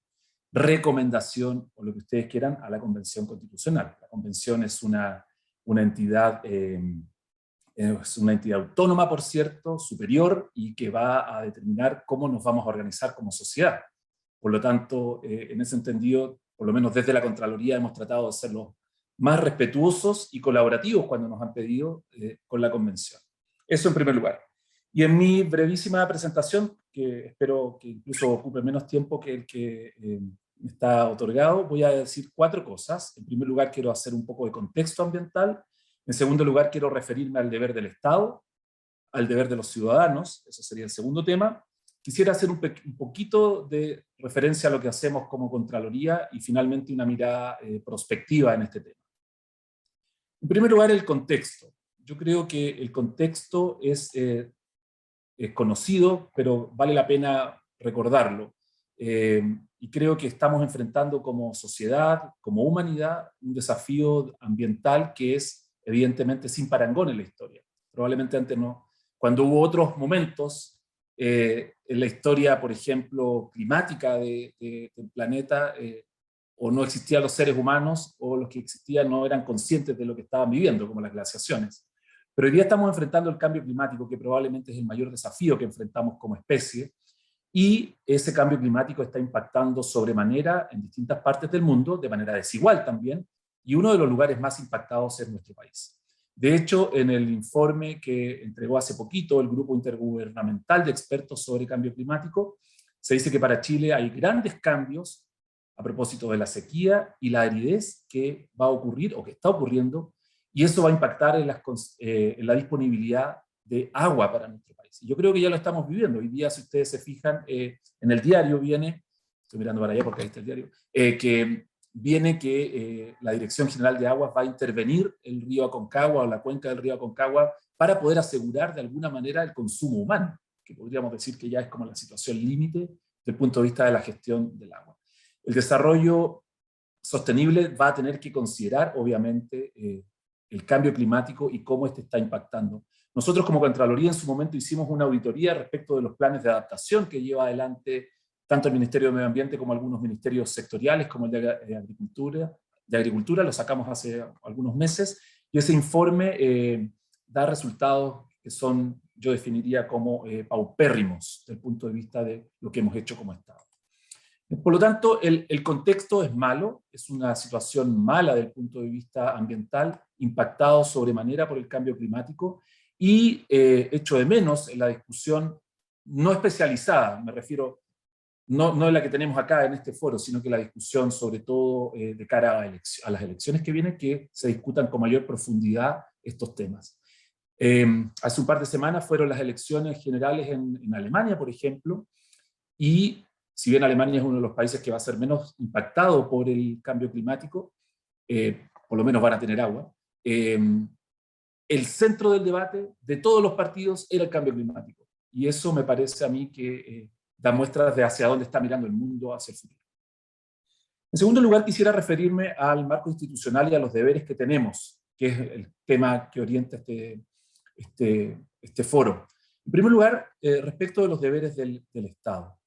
recomendación, o lo que ustedes quieran, a la Convención Constitucional. La Convención es una entidad autónoma, por cierto, superior, y que va a determinar cómo nos vamos a organizar como sociedad. Por lo tanto, en ese entendido, por lo menos desde la Contraloría hemos tratado de ser los más respetuosos y colaborativos cuando nos han pedido con la Convención. Eso en primer lugar. Y en mi brevísima presentación, que espero que incluso ocupe menos tiempo que el que me está otorgado, voy a decir 4 cosas. En primer lugar, quiero hacer un poco de contexto ambiental. En segundo lugar, quiero referirme al deber del Estado, al deber de los ciudadanos, eso sería el segundo tema. Quisiera hacer un poquito de referencia a lo que hacemos como Contraloría y finalmente una mirada prospectiva en este tema. En primer lugar, el contexto. Yo creo que el contexto es conocido, pero vale la pena recordarlo. Y creo que estamos enfrentando como sociedad, como humanidad, un desafío ambiental que es evidentemente sin parangón en la historia. Probablemente antes no. Cuando hubo otros momentos en la historia, por ejemplo, climática del planeta, o no existían los seres humanos, o los que existían no eran conscientes de lo que estaban viviendo, como las glaciaciones. Pero hoy día estamos enfrentando el cambio climático, que probablemente es el mayor desafío que enfrentamos como especie, y ese cambio climático está impactando sobremanera en distintas partes del mundo, de manera desigual también, y uno de los lugares más impactados es nuestro país. De hecho, en el informe que entregó hace poquito el Grupo Intergubernamental de Expertos sobre Cambio Climático, se dice que para Chile hay grandes cambios a propósito de la sequía y la aridez que va a ocurrir, o que está ocurriendo, y eso va a impactar en la disponibilidad de agua para nuestro país. Y yo creo que ya lo estamos viviendo. Hoy día, si ustedes se fijan, en el diario viene, estoy mirando para allá porque ahí está el diario, que viene que la Dirección General de Aguas va a intervenir el río Aconcagua o la cuenca del río Aconcagua para poder asegurar de alguna manera el consumo humano, que podríamos decir que ya es como la situación límite desde el punto de vista de la gestión del agua. El desarrollo sostenible va a tener que considerar, obviamente, el cambio climático y cómo este está impactando. Nosotros como Contraloría en su momento hicimos una auditoría respecto de los planes de adaptación que lleva adelante tanto el Ministerio de Medio Ambiente como algunos ministerios sectoriales, como el de Agricultura, lo sacamos hace algunos meses, y ese informe da resultados que son, yo definiría como paupérrimos, desde el punto de vista de lo que hemos hecho como Estado. Por lo tanto, el contexto es malo, es una situación mala desde el punto de vista ambiental, impactado sobremanera por el cambio climático, y echo de menos en la discusión no especializada, me refiero, no en la que tenemos acá en este foro, sino que la discusión sobre todo de cara a las elecciones que vienen, que se discutan con mayor profundidad estos temas. Hace un par de semanas fueron las elecciones generales en Alemania, por ejemplo, y si bien Alemania es uno de los países que va a ser menos impactado por el cambio climático, por lo menos van a tener agua, el centro del debate de todos los partidos era el cambio climático. Y eso me parece a mí que da muestras de hacia dónde está mirando el mundo hacia el futuro. En segundo lugar, quisiera referirme al marco institucional y a los deberes que tenemos, que es el tema que orienta este foro. En primer lugar, respecto de los deberes del Estado.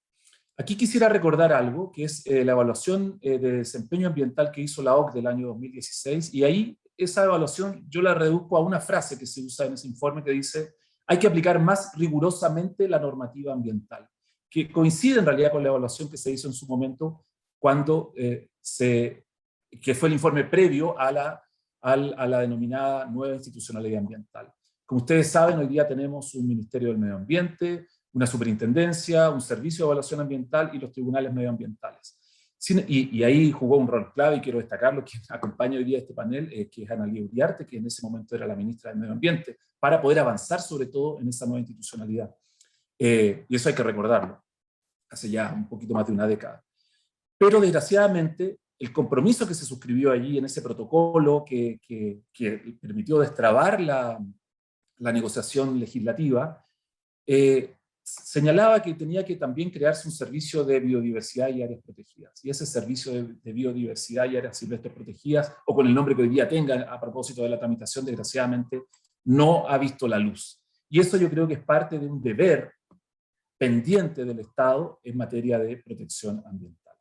Aquí quisiera recordar algo, que es la evaluación de desempeño ambiental que hizo la OCDE del año 2016, y ahí esa evaluación yo la reduzco a una frase que se usa en ese informe que dice: hay que aplicar más rigurosamente la normativa ambiental, que coincide en realidad con la evaluación que se hizo en su momento, cuando que fue el informe previo a la denominada nueva institucionalidad ambiental. Como ustedes saben, hoy día tenemos un Ministerio del Medio Ambiente, una superintendencia, un servicio de evaluación ambiental y los tribunales medioambientales. Y ahí jugó un rol clave, y quiero destacarlo, quien acompaña hoy día este panel, que es Analía Uriarte, que en ese momento era la ministra del Medio Ambiente, para poder avanzar sobre todo en esa nueva institucionalidad. Y eso hay que recordarlo, hace ya un poquito más de una década. Pero desgraciadamente, el compromiso que se suscribió allí en ese protocolo que permitió destrabar la negociación legislativa, señalaba que tenía que también crearse un servicio de biodiversidad y áreas protegidas. Y ese servicio de biodiversidad y áreas silvestres protegidas, o con el nombre que hoy día tenga a propósito de la tramitación, desgraciadamente no ha visto la luz. Y eso yo creo que es parte de un deber pendiente del Estado en materia de protección ambiental.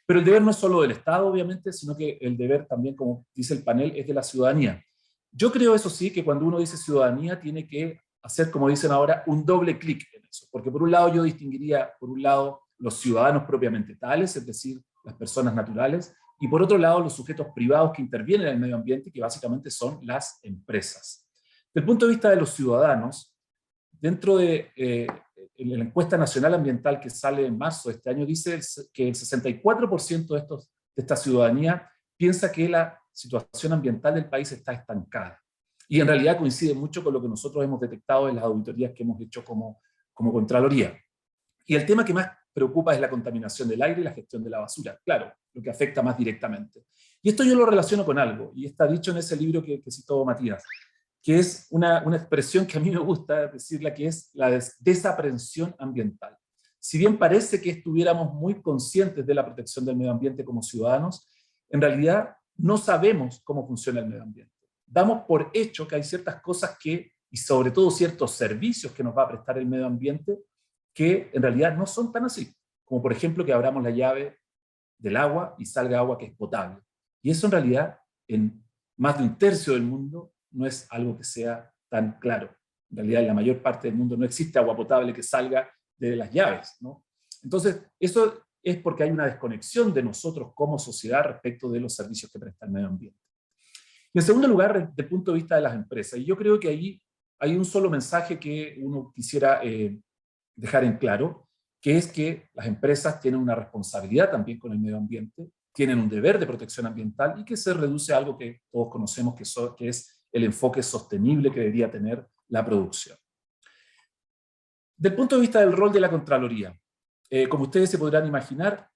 Pero el deber no es solo del Estado, obviamente, sino que el deber también, como dice el panel, es de la ciudadanía. Yo creo, eso sí, que cuando uno dice ciudadanía, tiene que hacer, como dicen ahora, un doble clic en eso. Porque por un lado yo distinguiría, por un lado, los ciudadanos propiamente tales, es decir, las personas naturales, y por otro lado, los sujetos privados que intervienen en el medio ambiente, que básicamente son las empresas. Desde el punto de vista de los ciudadanos, dentro de la encuesta nacional ambiental que sale en marzo de este año, dice que el 64% de esta ciudadanía piensa que la situación ambiental del país está estancada. Y en realidad coincide mucho con lo que nosotros hemos detectado en las auditorías que hemos hecho como Contraloría. Y el tema que más preocupa es la contaminación del aire y la gestión de la basura, claro, lo que afecta más directamente. Y esto yo lo relaciono con algo, y está dicho en ese libro que citó Matías, que es una expresión que a mí me gusta decirla, que es la desaprensión ambiental. Si bien parece que estuviéramos muy conscientes de la protección del medio ambiente como ciudadanos, en realidad no sabemos cómo funciona el medio ambiente. Damos por hecho que hay ciertas cosas que, y sobre todo ciertos servicios que nos va a prestar el medio ambiente, que en realidad no son tan así. Como por ejemplo que abramos la llave del agua y salga agua que es potable. Y eso en realidad, en más de un tercio del mundo, no es algo que sea tan claro. En realidad, en la mayor parte del mundo no existe agua potable que salga de las llaves, ¿no? Entonces, eso es porque hay una desconexión de nosotros como sociedad respecto de los servicios que presta el medio ambiente. Y en segundo lugar, desde el punto de vista de las empresas, y yo creo que ahí hay un solo mensaje que uno quisiera dejar en claro, que es que las empresas tienen una responsabilidad también con el medio ambiente, tienen un deber de protección ambiental y que se reduce a algo que todos conocemos que es el enfoque sostenible que debería tener la producción. Del punto de vista del rol de la Contraloría, como ustedes se podrán imaginar,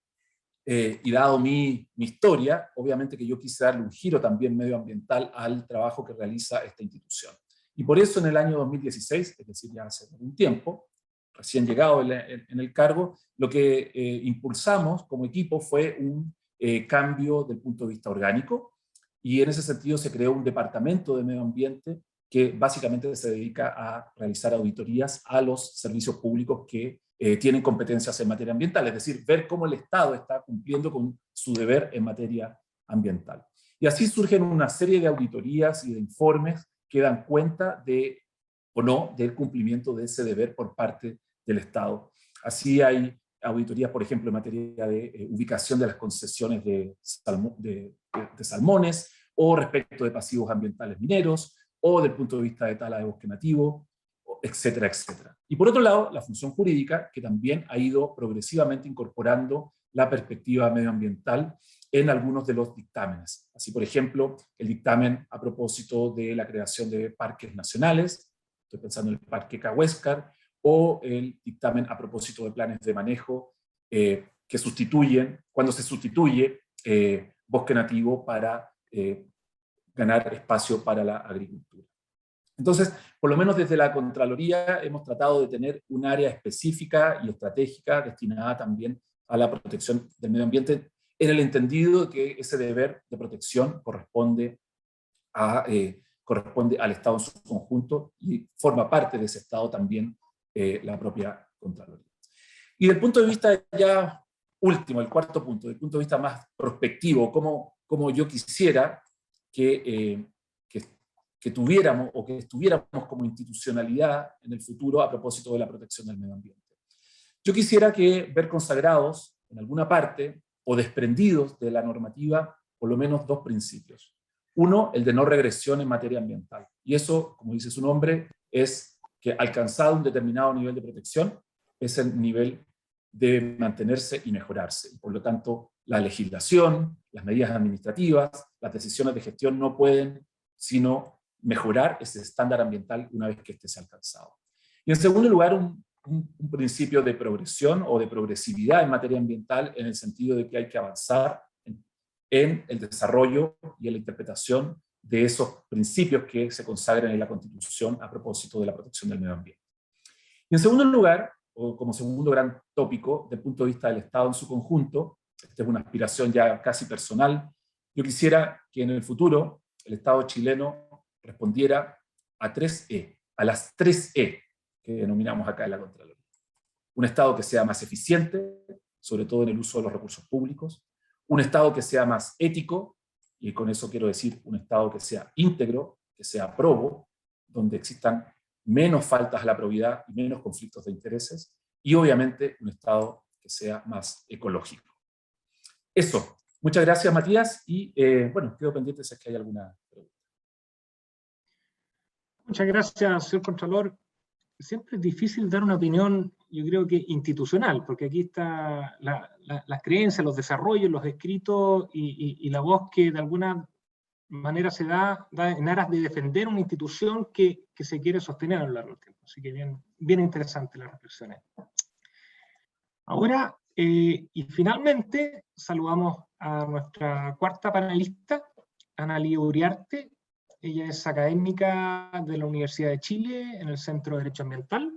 y dado mi historia, obviamente que yo quise darle un giro también medioambiental al trabajo que realiza esta institución. Y por eso en el año 2016, es decir, ya hace un tiempo, recién llegado en el cargo, lo que impulsamos como equipo fue un cambio del punto de vista orgánico, y en ese sentido se creó un departamento de medio ambiente que básicamente se dedica a realizar auditorías a los servicios públicos que tienen competencias en materia ambiental, es decir, ver cómo el Estado está cumpliendo con su deber en materia ambiental. Y así surgen una serie de auditorías y de informes que dan cuenta de, o no, del cumplimiento de ese deber por parte del Estado. Así hay auditorías, por ejemplo, en materia de ubicación de las concesiones de salmones, o respecto de pasivos ambientales mineros, o del punto de vista de tala de bosque nativo, etcétera, etcétera. Y por otro lado, la función jurídica, que también ha ido progresivamente incorporando la perspectiva medioambiental en algunos de los dictámenes. Así, por ejemplo, el dictamen a propósito de la creación de parques nacionales, estoy pensando en el Parque Cahuéscar, o el dictamen a propósito de planes de manejo que sustituyen, cuando se sustituye bosque nativo para ganar espacio para la agricultura. Entonces, por lo menos desde la Contraloría hemos tratado de tener un área específica y estratégica destinada también a la protección del medio ambiente, en el entendido de que ese deber de protección corresponde al Estado en su conjunto, y forma parte de ese Estado también la propia Contraloría. Y del punto de vista ya último, el cuarto punto, del punto de vista más prospectivo, como yo quisiera que tuviéramos o que estuviéramos como institucionalidad en el futuro a propósito de la protección del medio ambiente. Yo quisiera ver consagrados en alguna parte o desprendidos de la normativa por lo menos dos principios. Uno, el de no regresión en materia ambiental. Y eso, como dice su nombre, es que alcanzado un determinado nivel de protección, ese nivel debe mantenerse y mejorarse. Y por lo tanto, la legislación, las medidas administrativas, las decisiones de gestión no pueden sino mejorar ese estándar ambiental una vez que éste sea alcanzado. Y en segundo lugar, un principio de progresión o de progresividad en materia ambiental, en el sentido de que hay que avanzar en el desarrollo y en la interpretación de esos principios que se consagran en la Constitución a propósito de la protección del medio ambiente. Y en segundo lugar, o como segundo gran tópico, desde el punto de vista del Estado en su conjunto, esta es una aspiración ya casi personal, yo quisiera que en el futuro el Estado chileno respondiera a 3E, a las 3E que denominamos acá en la Contraloría. Un Estado que sea más eficiente, sobre todo en el uso de los recursos públicos, un Estado que sea más ético, y con eso quiero decir un Estado que sea íntegro, que sea probo, donde existan menos faltas a la probidad y menos conflictos de intereses, y obviamente un Estado que sea más ecológico. Eso. Muchas gracias, Matías, y bueno, quedo pendiente si es que hay alguna pregunta. Muchas gracias, señor Contralor. Siempre es difícil dar una opinión, yo creo que institucional, porque aquí está las creencias, los desarrollos, los escritos y la voz que de alguna manera se da en aras de defender una institución que se quiere sostener a lo largo del tiempo. Así que bien interesante las reflexiones. Ahora, y finalmente, saludamos a nuestra cuarta panelista, Analía Uriarte. Ella es académica de la Universidad de Chile en el Centro de Derecho Ambiental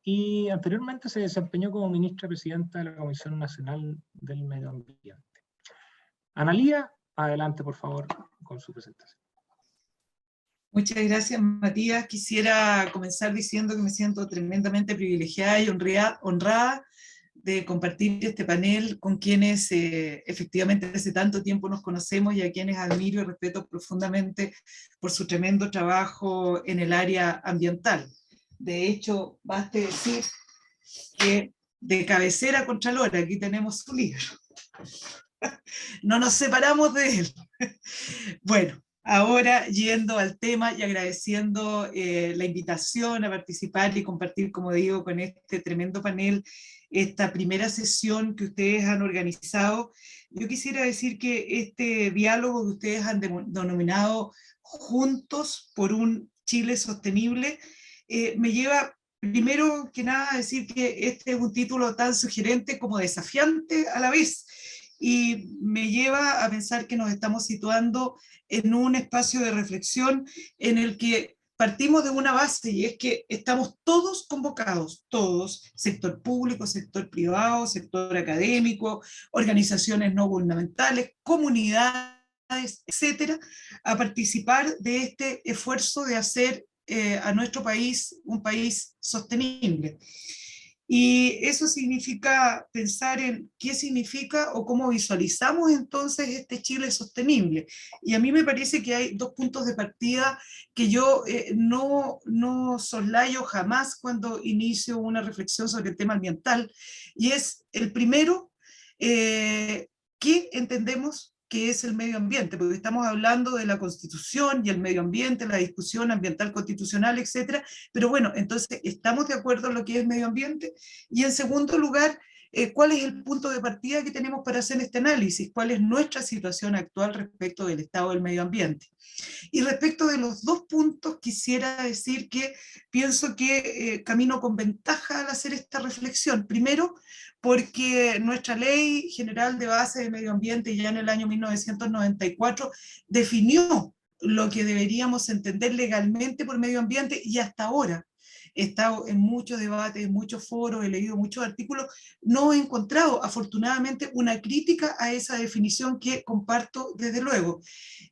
y anteriormente se desempeñó como ministra presidenta de la Comisión Nacional del Medio Ambiente. Analía, adelante por favor con su presentación. Muchas gracias, Matías. Quisiera comenzar diciendo que me siento tremendamente privilegiada y honrada de compartir este panel con quienes efectivamente hace tanto tiempo nos conocemos y a quienes admiro y respeto profundamente por su tremendo trabajo en el área ambiental. De hecho, baste decir que de cabecera Contralor, aquí tenemos su libro. No nos separamos de él. Bueno, ahora yendo al tema y agradeciendo la invitación a participar y compartir, como digo, con este tremendo panel, esta primera sesión que ustedes han organizado. Yo quisiera decir que este diálogo que ustedes han denominado Juntos por un Chile Sostenible, me lleva primero que nada a decir que este es un título tan sugerente como desafiante a la vez, y me lleva a pensar que nos estamos situando en un espacio de reflexión en el que partimos de una base, y es que estamos todos convocados, todos, sector público, sector privado, sector académico, organizaciones no gubernamentales, comunidades, etcétera, a participar de este esfuerzo de hacer a nuestro país un país sostenible. Y eso significa pensar en qué significa o cómo visualizamos entonces este Chile sostenible. Y a mí me parece que hay dos puntos de partida que yo no soslayo jamás cuando inicio una reflexión sobre el tema ambiental. Y es el primero, ¿qué entendemos que es el medio ambiente? Porque estamos hablando de la Constitución y el medio ambiente, la discusión ambiental constitucional, etcétera. Pero bueno, entonces, ¿estamos de acuerdo en lo que es medio ambiente? Y en segundo lugar, ¿cuál es el punto de partida que tenemos para hacer este análisis? ¿Cuál es nuestra situación actual respecto del estado del medio ambiente? Y respecto de los dos puntos, quisiera decir que pienso que camino con ventaja al hacer esta reflexión. Primero, porque nuestra Ley General de Base de Medio Ambiente ya en el año 1994 definió lo que deberíamos entender legalmente por medio ambiente, y hasta ahora he estado en muchos debates, en muchos foros, he leído muchos artículos, no he encontrado afortunadamente una crítica a esa definición que comparto desde luego.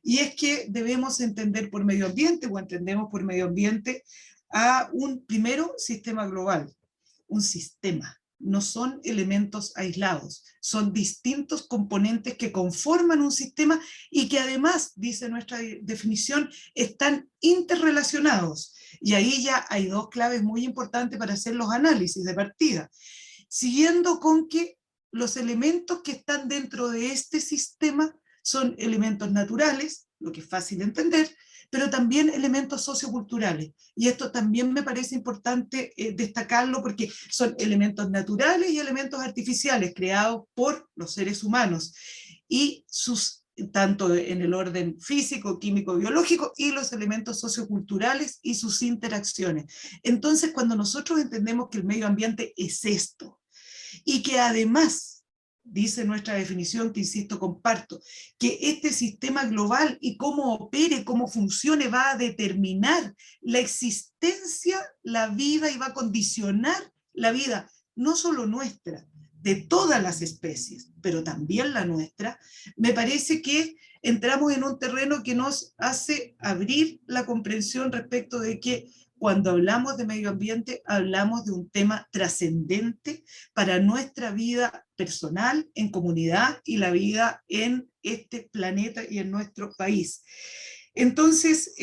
Y es que debemos entender por medio ambiente, o entendemos por medio ambiente, a un primero sistema global, un sistema. No son elementos aislados, son distintos componentes que conforman un sistema y que además, dice nuestra definición, están interrelacionados. Y ahí ya hay dos claves muy importantes para hacer los análisis de partida. Siguiendo con que los elementos que están dentro de este sistema son elementos naturales, lo que es fácil de entender, pero también elementos socioculturales. Y esto también me parece importante destacarlo, porque son elementos naturales y elementos artificiales creados por los seres humanos, y sus, tanto en el orden físico, químico, biológico, y los elementos socioculturales y sus interacciones. Entonces, cuando nosotros entendemos que el medio ambiente es esto, y que además dice nuestra definición, que insisto, comparto, que este sistema global y cómo opere, cómo funcione, va a determinar la existencia, la vida, y va a condicionar la vida, no solo nuestra, de todas las especies, pero también la nuestra. Me parece que entramos en un terreno que nos hace abrir la comprensión respecto de que cuando hablamos de medio ambiente, hablamos de un tema trascendente para nuestra vida personal, en comunidad, y la vida en este planeta y en nuestro país. Entonces,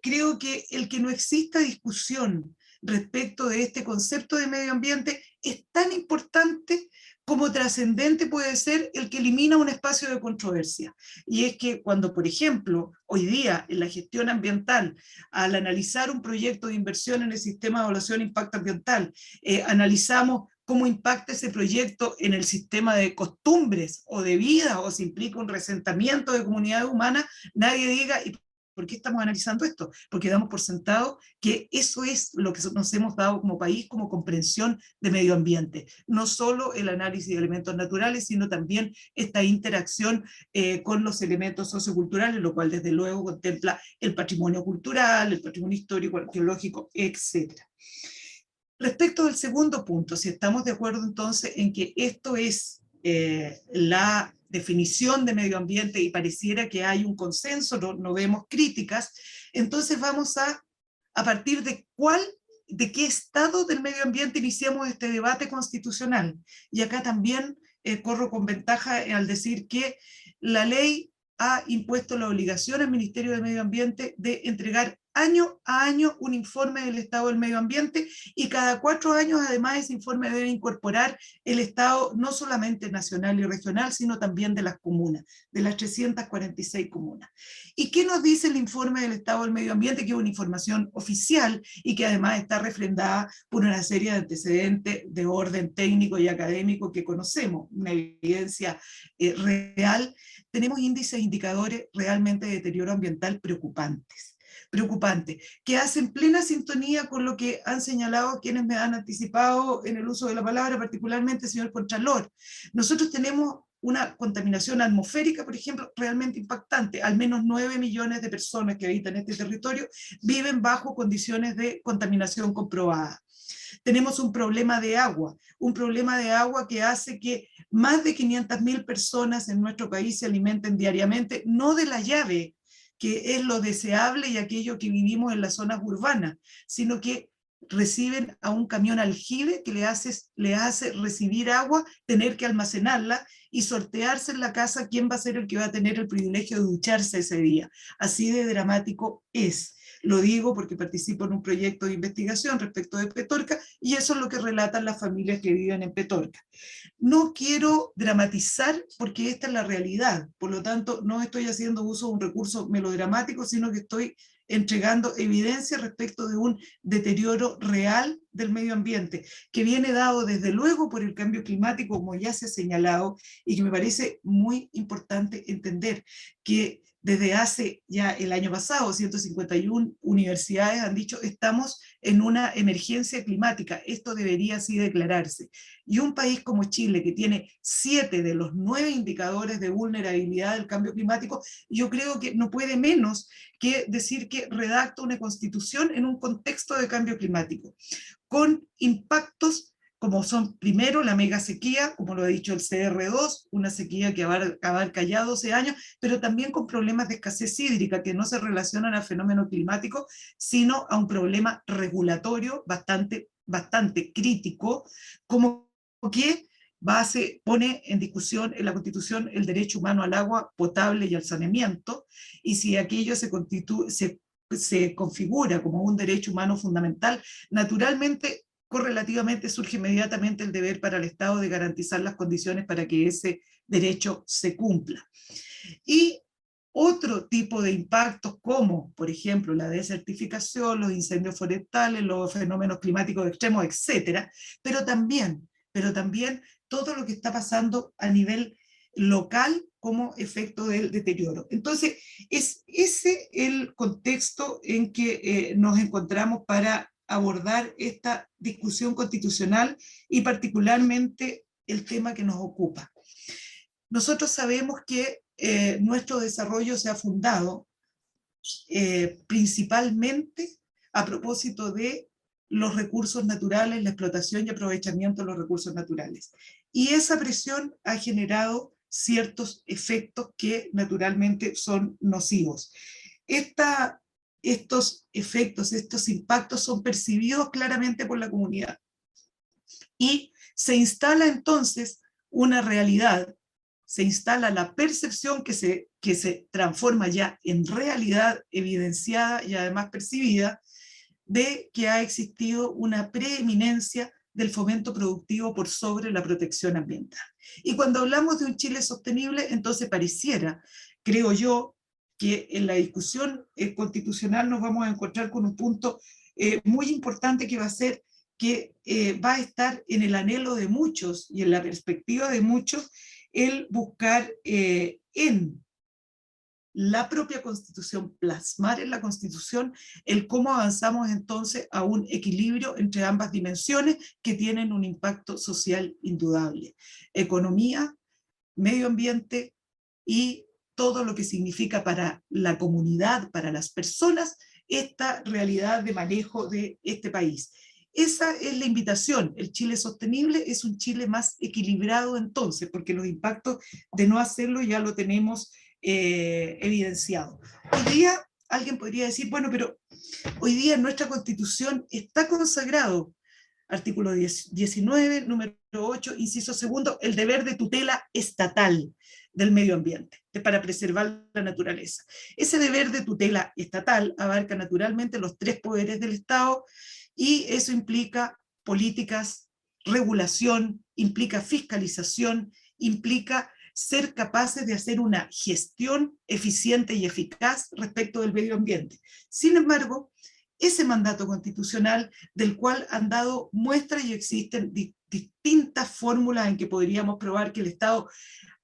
creo que el que no exista discusión respecto de este concepto de medio ambiente es tan importante como trascendente puede ser el que elimina un espacio de controversia. Y es que cuando, por ejemplo, hoy día en la gestión ambiental, al analizar un proyecto de inversión en el sistema de evaluación de impacto ambiental, analizamos cómo impacta ese proyecto en el sistema de costumbres o de vida, o si implica un resentamiento de comunidades humanas, nadie diga, ¿y por qué estamos analizando esto? Porque damos por sentado que eso es lo que nos hemos dado como país, como comprensión de medio ambiente. No solo el análisis de elementos naturales, sino también esta interacción con los elementos socioculturales, lo cual desde luego contempla el patrimonio cultural, el patrimonio histórico, arqueológico, etc. Respecto del segundo punto, si estamos de acuerdo entonces en que esto es la definición de medio ambiente y pareciera que hay un consenso, no vemos críticas, entonces vamos a partir de qué estado del medio ambiente iniciamos este debate constitucional. Y acá también corro con ventaja al decir que la ley ha impuesto la obligación al Ministerio del Medio Ambiente de entregar año a año un informe del estado del medio ambiente, y cada 4 años además ese informe debe incorporar el estado no solamente nacional y regional, sino también de las comunas, de las 346 comunas. ¿Y qué nos dice el informe del estado del medio ambiente? Que es una información oficial y que además está refrendada por una serie de antecedentes de orden técnico y académico que conocemos, una evidencia real. Tenemos índices e indicadores realmente de deterioro ambiental preocupantes, que hacen plena sintonía con lo que han señalado quienes me han anticipado en el uso de la palabra, particularmente el señor Contralor. Nosotros tenemos una contaminación atmosférica, por ejemplo, realmente impactante. Al menos 9 millones de personas que habitan este territorio viven bajo condiciones de contaminación comprobada. Tenemos un problema de agua que hace que más de 500.000 personas en nuestro país se alimenten diariamente, no de la llave, que es lo deseable y aquello que vivimos en las zonas urbanas, sino que reciben a un camión aljibe que le hace recibir agua, tener que almacenarla y sortearse en la casa quién va a ser el que va a tener el privilegio de ducharse ese día. Así de dramático es. Lo digo porque participo en un proyecto de investigación respecto de Petorca, y eso es lo que relatan las familias que viven en Petorca. No quiero dramatizar porque esta es la realidad, por lo tanto no estoy haciendo uso de un recurso melodramático, sino que estoy entregando evidencia respecto de un deterioro real del medio ambiente, que viene dado desde luego por el cambio climático, como ya se ha señalado, y que me parece muy importante entender que desde hace ya el año pasado, 151 universidades han dicho estamos en una emergencia climática, esto debería así declararse. Y un país como Chile, que tiene 7 de los 9 indicadores de vulnerabilidad del cambio climático, yo creo que no puede menos que decir que redacta una constitución en un contexto de cambio climático, con impactos como son, primero, la mega sequía, como lo ha dicho el CR2, una sequía que abarca ya 12 años, pero también con problemas de escasez hídrica que no se relacionan al fenómeno climático, sino a un problema regulatorio bastante crítico, como que pone en discusión en la Constitución el derecho humano al agua potable y al saneamiento, y si aquello se configura como un derecho humano fundamental, naturalmente, correlativamente surge inmediatamente el deber para el Estado de garantizar las condiciones para que ese derecho se cumpla. Y otro tipo de impactos como, por ejemplo, la desertificación, los incendios forestales, los fenómenos climáticos extremos, etcétera, pero también todo lo que está pasando a nivel local como efecto del deterioro. Entonces, es ese el contexto en que nos encontramos para abordar esta discusión constitucional y particularmente el tema que nos ocupa. Nosotros sabemos que nuestro desarrollo se ha fundado principalmente a propósito de los recursos naturales, la explotación y aprovechamiento de los recursos naturales. Y esa presión ha generado ciertos efectos que naturalmente son nocivos. Esta estos efectos, estos impactos son percibidos claramente por la comunidad. Y se instala entonces una realidad, se instala la percepción que se transforma ya en realidad evidenciada y además percibida, de que ha existido una preeminencia del fomento productivo por sobre la protección ambiental. Y cuando hablamos de un Chile sostenible, entonces pareciera, creo yo, que en la discusión constitucional nos vamos a encontrar con un punto muy importante que va a ser que va a estar en el anhelo de muchos y en la perspectiva de muchos el buscar en la propia Constitución, plasmar en la Constitución el cómo avanzamos entonces a un equilibrio entre ambas dimensiones que tienen un impacto social indudable. Economía, medio ambiente y todo lo que significa para la comunidad, para las personas, esta realidad de manejo de este país. Esa es la invitación. El Chile sostenible es un Chile más equilibrado entonces, porque los impactos de no hacerlo ya lo tenemos evidenciado. Hoy día alguien podría decir, bueno, pero hoy día en nuestra Constitución está consagrado, artículo 19, número 8, inciso segundo, el deber de tutela estatal del medio ambiente, para preservar la naturaleza. Ese deber de tutela estatal abarca naturalmente los 3 poderes del Estado, y eso implica políticas, regulación, implica fiscalización, implica ser capaces de hacer una gestión eficiente y eficaz respecto del medio ambiente. Sin embargo, ese mandato constitucional del cual han dado muestra y existen distintas fórmulas en que podríamos probar que el Estado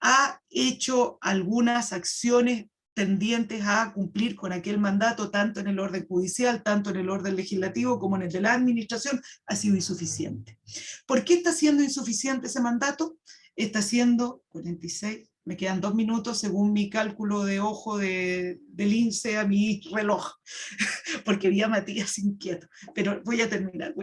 ha hecho algunas acciones tendientes a cumplir con aquel mandato, tanto en el orden judicial, tanto en el orden legislativo, como en el de la administración, ha sido insuficiente. ¿Por qué está siendo insuficiente ese mandato? Está siendo 46, me quedan 2 minutos según mi cálculo de ojo del INSEE a mi reloj, porque vi a Matías inquieto, pero voy a terminar.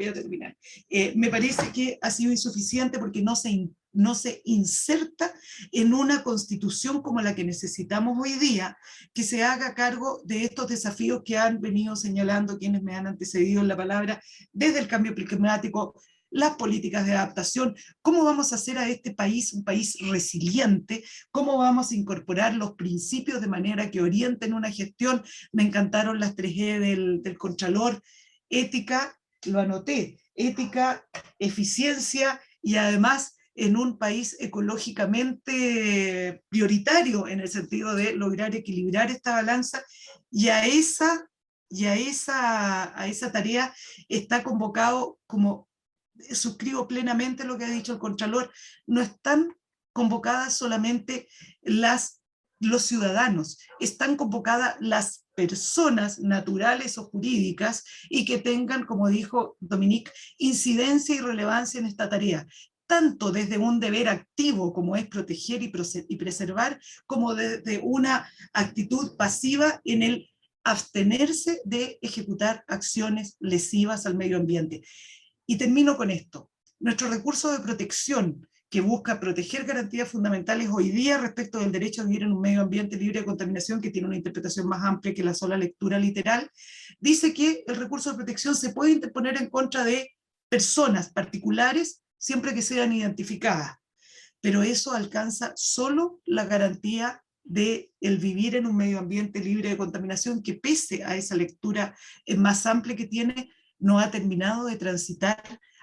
Me parece que ha sido insuficiente porque no se inserta en una constitución como la que necesitamos hoy día, que se haga cargo de estos desafíos que han venido señalando quienes me han antecedido en la palabra, desde el cambio climático, las políticas de adaptación, cómo vamos a hacer a este país un país resiliente, cómo vamos a incorporar los principios de manera que orienten una gestión. Me encantaron las 3E del Contralor, ética, lo anoté, ética, eficiencia y además en un país ecológicamente prioritario en el sentido de lograr equilibrar esta balanza, y a esa tarea está convocado, como suscribo plenamente lo que ha dicho el Contralor, no están convocadas solamente los ciudadanos, están convocadas las personas naturales o jurídicas y que tengan, como dijo Dominique, incidencia y relevancia en esta tarea, tanto desde un deber activo como es proteger y preservar, como desde una actitud pasiva en el abstenerse de ejecutar acciones lesivas al medio ambiente. Y termino con esto. Nuestro recurso de protección, que busca proteger garantías fundamentales hoy día respecto del derecho a vivir en un medio ambiente libre de contaminación, que tiene una interpretación más amplia que la sola lectura literal, dice que el recurso de protección se puede interponer en contra de personas particulares siempre que sean identificadas, pero eso alcanza solo la garantía de el vivir en un medio ambiente libre de contaminación, que pese a esa lectura más amplia que tiene, no ha terminado de transitar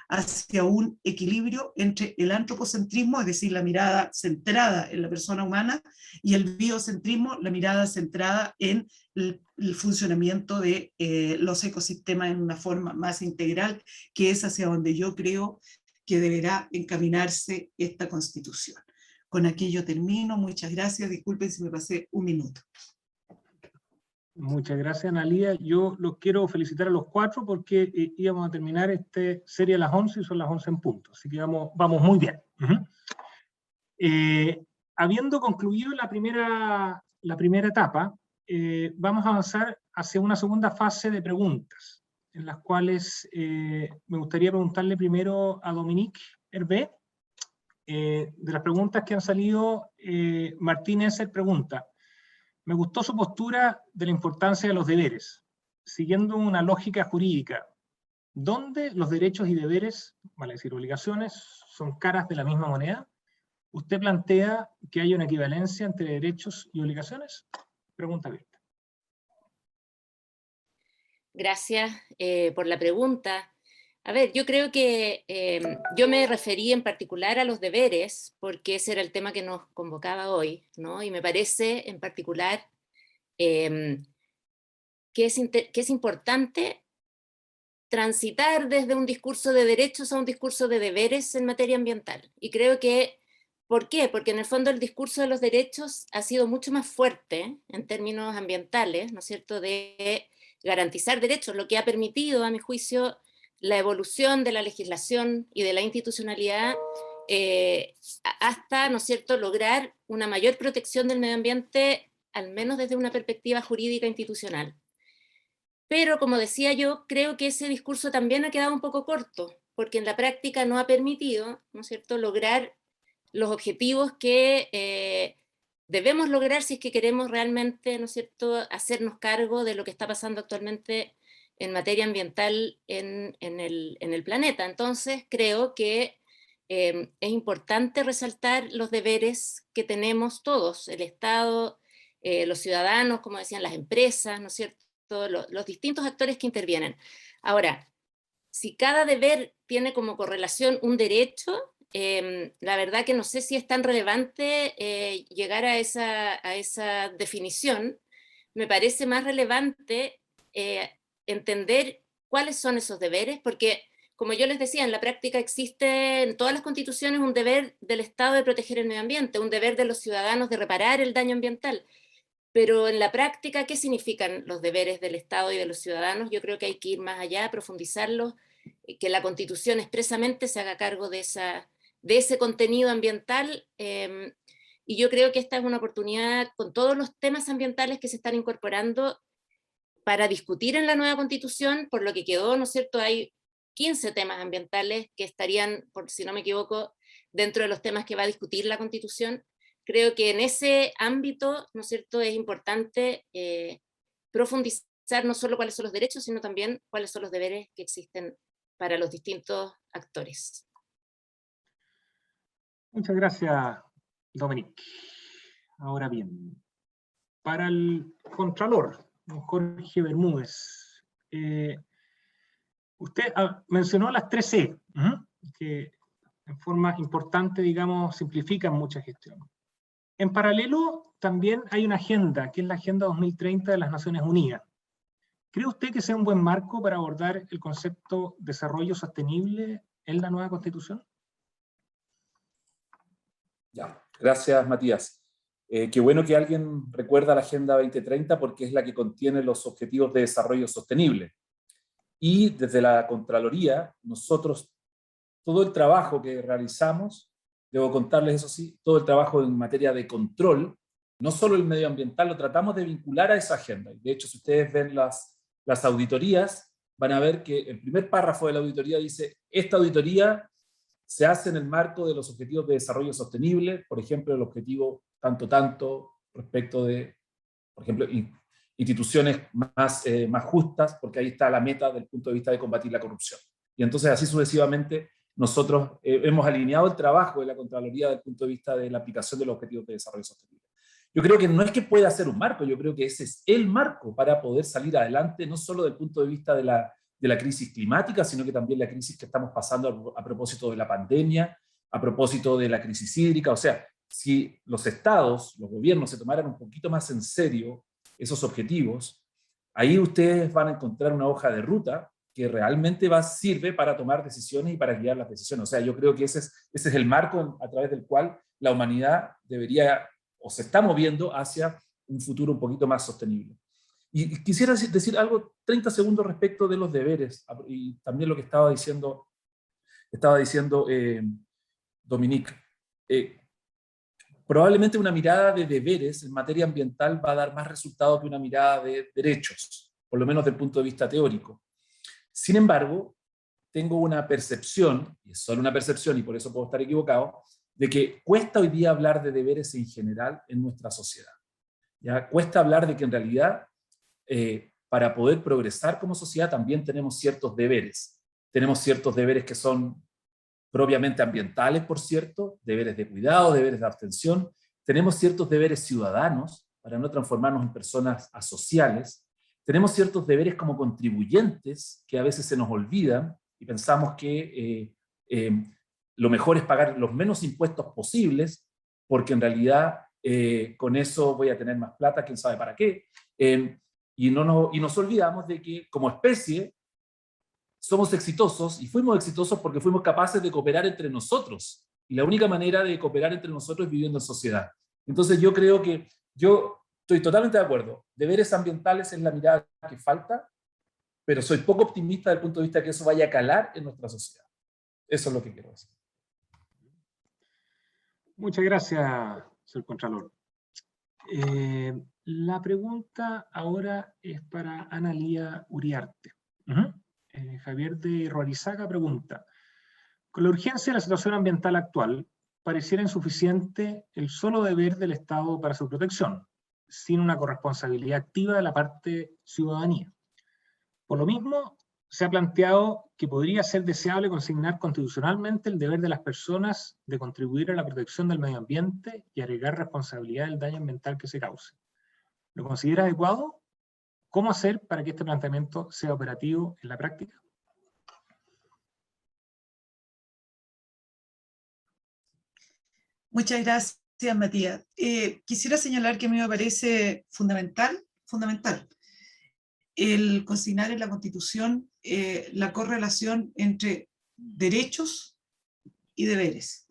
hacia un equilibrio entre el antropocentrismo, es decir, la mirada centrada en la persona humana, y el biocentrismo, la mirada centrada en el funcionamiento de los ecosistemas en una forma más integral, que es hacia donde yo creo que deberá encaminarse esta Constitución. Con aquello termino. Muchas gracias. Disculpen si me pasé 1 minuto. Muchas gracias, Analía. Yo los quiero felicitar a los 4 porque íbamos a terminar esta serie a las 11 y son las 11 en punto. Así que vamos muy bien. Habiendo concluido la primera etapa, vamos a avanzar hacia una segunda fase de preguntas, en las cuales me gustaría preguntarle primero a Dominique Hervé. De las preguntas que han salido, Martín Esser pregunta: me gustó su postura de la importancia de los deberes. siguiendo una lógica jurídica, ¿dónde los derechos y deberes, vale decir obligaciones, son caras de la misma moneda? ¿Usted plantea que hay una equivalencia entre derechos y obligaciones? Pregunta abierta. Gracias por la pregunta. A ver, yo creo que yo me referí en particular a los deberes, porque ese era el tema que nos convocaba hoy, ¿no? Y me parece en particular que es importante transitar desde un discurso de derechos a un discurso de deberes en materia ambiental. Y creo que, ¿por qué? Porque en el fondo el discurso de los derechos ha sido mucho más fuerte en términos ambientales, ¿no es cierto?, de garantizar derechos, lo que ha permitido, a mi juicio, la evolución de la legislación y de la institucionalidad hasta, ¿no es cierto?, lograr una mayor protección del medio ambiente, al menos desde una perspectiva jurídica institucional. Pero, como decía yo, creo que ese discurso también ha quedado un poco corto, porque en la práctica no ha permitido, ¿no es cierto?, lograr los objetivos que debemos lograr si es que queremos realmente, ¿no es cierto?, hacernos cargo de lo que está pasando actualmente en materia ambiental en el planeta. Entonces, creo que es importante resaltar los deberes que tenemos todos, el Estado, los ciudadanos, como decían, las empresas, ¿no es cierto?, los distintos actores que intervienen. Ahora, si cada deber tiene como correlación un derecho, la verdad que no sé si es tan relevante llegar a esa definición. Me parece más relevante entender cuáles son esos deberes, porque, como yo les decía, en la práctica existe en todas las constituciones un deber del Estado de proteger el medio ambiente, un deber de los ciudadanos de reparar el daño ambiental. Pero en la práctica, ¿qué significan los deberes del Estado y de los ciudadanos? Yo creo que hay que ir más allá, profundizarlos, que la Constitución expresamente se haga cargo de ese contenido ambiental, y yo creo que esta es una oportunidad con todos los temas ambientales que se están incorporando para discutir en la nueva Constitución, por lo que quedó, ¿no es cierto?, hay 15 temas ambientales que estarían, por si no me equivoco, dentro de los temas que va a discutir la Constitución. Creo que en ese ámbito, ¿no es cierto?, es importante profundizar no solo cuáles son los derechos, sino también cuáles son los deberes que existen para los distintos actores. Muchas gracias, Dominique. Ahora bien, para el Contralor, don Jorge Bermúdez, usted mencionó las 3C, que en forma importante, digamos, simplifican mucha gestión. En paralelo, también hay una agenda, que es la Agenda 2030 de las Naciones Unidas. ¿Cree usted que sea un buen marco para abordar el concepto de desarrollo sostenible en la nueva Constitución? Ya, gracias, Matías. Qué bueno que alguien recuerda la Agenda 2030 porque es la que contiene los Objetivos de Desarrollo Sostenible. Y desde la Contraloría, nosotros, todo el trabajo que realizamos, debo contarles eso sí, todo el trabajo en materia de control, no solo el medioambiental, lo tratamos de vincular a esa agenda. De hecho, si ustedes ven las auditorías, van a ver que el primer párrafo de la auditoría dice, esta auditoría se hace en el marco de los Objetivos de Desarrollo Sostenible, por ejemplo, el objetivo tanto respecto de, por ejemplo, instituciones más justas, porque ahí está la meta del punto de vista de combatir la corrupción. Y entonces así sucesivamente nosotros hemos alineado el trabajo de la Contraloría desde el punto de vista de la aplicación de los Objetivos de Desarrollo Sostenible. Yo creo que no es que pueda ser un marco, yo creo que ese es el marco para poder salir adelante, no solo desde el punto de vista de la crisis climática, sino que también la crisis que estamos pasando a propósito de la pandemia, a propósito de la crisis hídrica. O sea, si los estados, los gobiernos se tomaran un poquito más en serio esos objetivos, ahí ustedes van a encontrar una hoja de ruta que realmente sirve para tomar decisiones y para guiar las decisiones. O sea, yo creo que ese es el marco a través del cual la humanidad debería o se está moviendo hacia un futuro un poquito más sostenible. Y quisiera decir algo, 30 segundos respecto de los deberes, y también lo que estaba diciendo Dominique. Probablemente una mirada de deberes en materia ambiental va a dar más resultado que una mirada de derechos, por lo menos desde el punto de vista teórico. Sin embargo, tengo una percepción, y es solo una percepción y por eso puedo estar equivocado, de que cuesta hoy día hablar de deberes en general en nuestra sociedad. ¿Ya? Cuesta hablar de que en realidad para poder progresar como sociedad también tenemos ciertos deberes. Tenemos ciertos deberes que son propiamente ambientales, por cierto, deberes de cuidado, deberes de abstención. Tenemos ciertos deberes ciudadanos para no transformarnos en personas asociales. Tenemos ciertos deberes como contribuyentes que a veces se nos olvidan y pensamos que lo mejor es pagar los menos impuestos posibles, porque en realidad con eso voy a tener más plata, quién sabe para qué. Y nos olvidamos de que como especie somos exitosos, y fuimos exitosos porque fuimos capaces de cooperar entre nosotros. Y la única manera de cooperar entre nosotros es viviendo en sociedad. Entonces yo creo que yo estoy totalmente de acuerdo. Deberes ambientales es la mirada que falta, pero soy poco optimista desde el punto de vista de que eso vaya a calar en nuestra sociedad. Eso es lo que quiero decir. Muchas gracias, señor Contralor. La pregunta ahora es para Ana Lía Uriarte. Javier de Ruarizaga pregunta: con la urgencia de la situación ambiental actual, pareciera insuficiente el solo deber del Estado para su protección, sin una corresponsabilidad activa de la parte ciudadanía. Por lo mismo, se ha planteado que podría ser deseable consignar constitucionalmente el deber de las personas de contribuir a la protección del medio ambiente y agregar responsabilidad del daño ambiental que se cause. ¿Lo considera adecuado? ¿Cómo hacer para que este planteamiento sea operativo en la práctica? Muchas gracias, Matías. Quisiera señalar que a mí me parece fundamental el consignar en la Constitución la correlación entre derechos y deberes.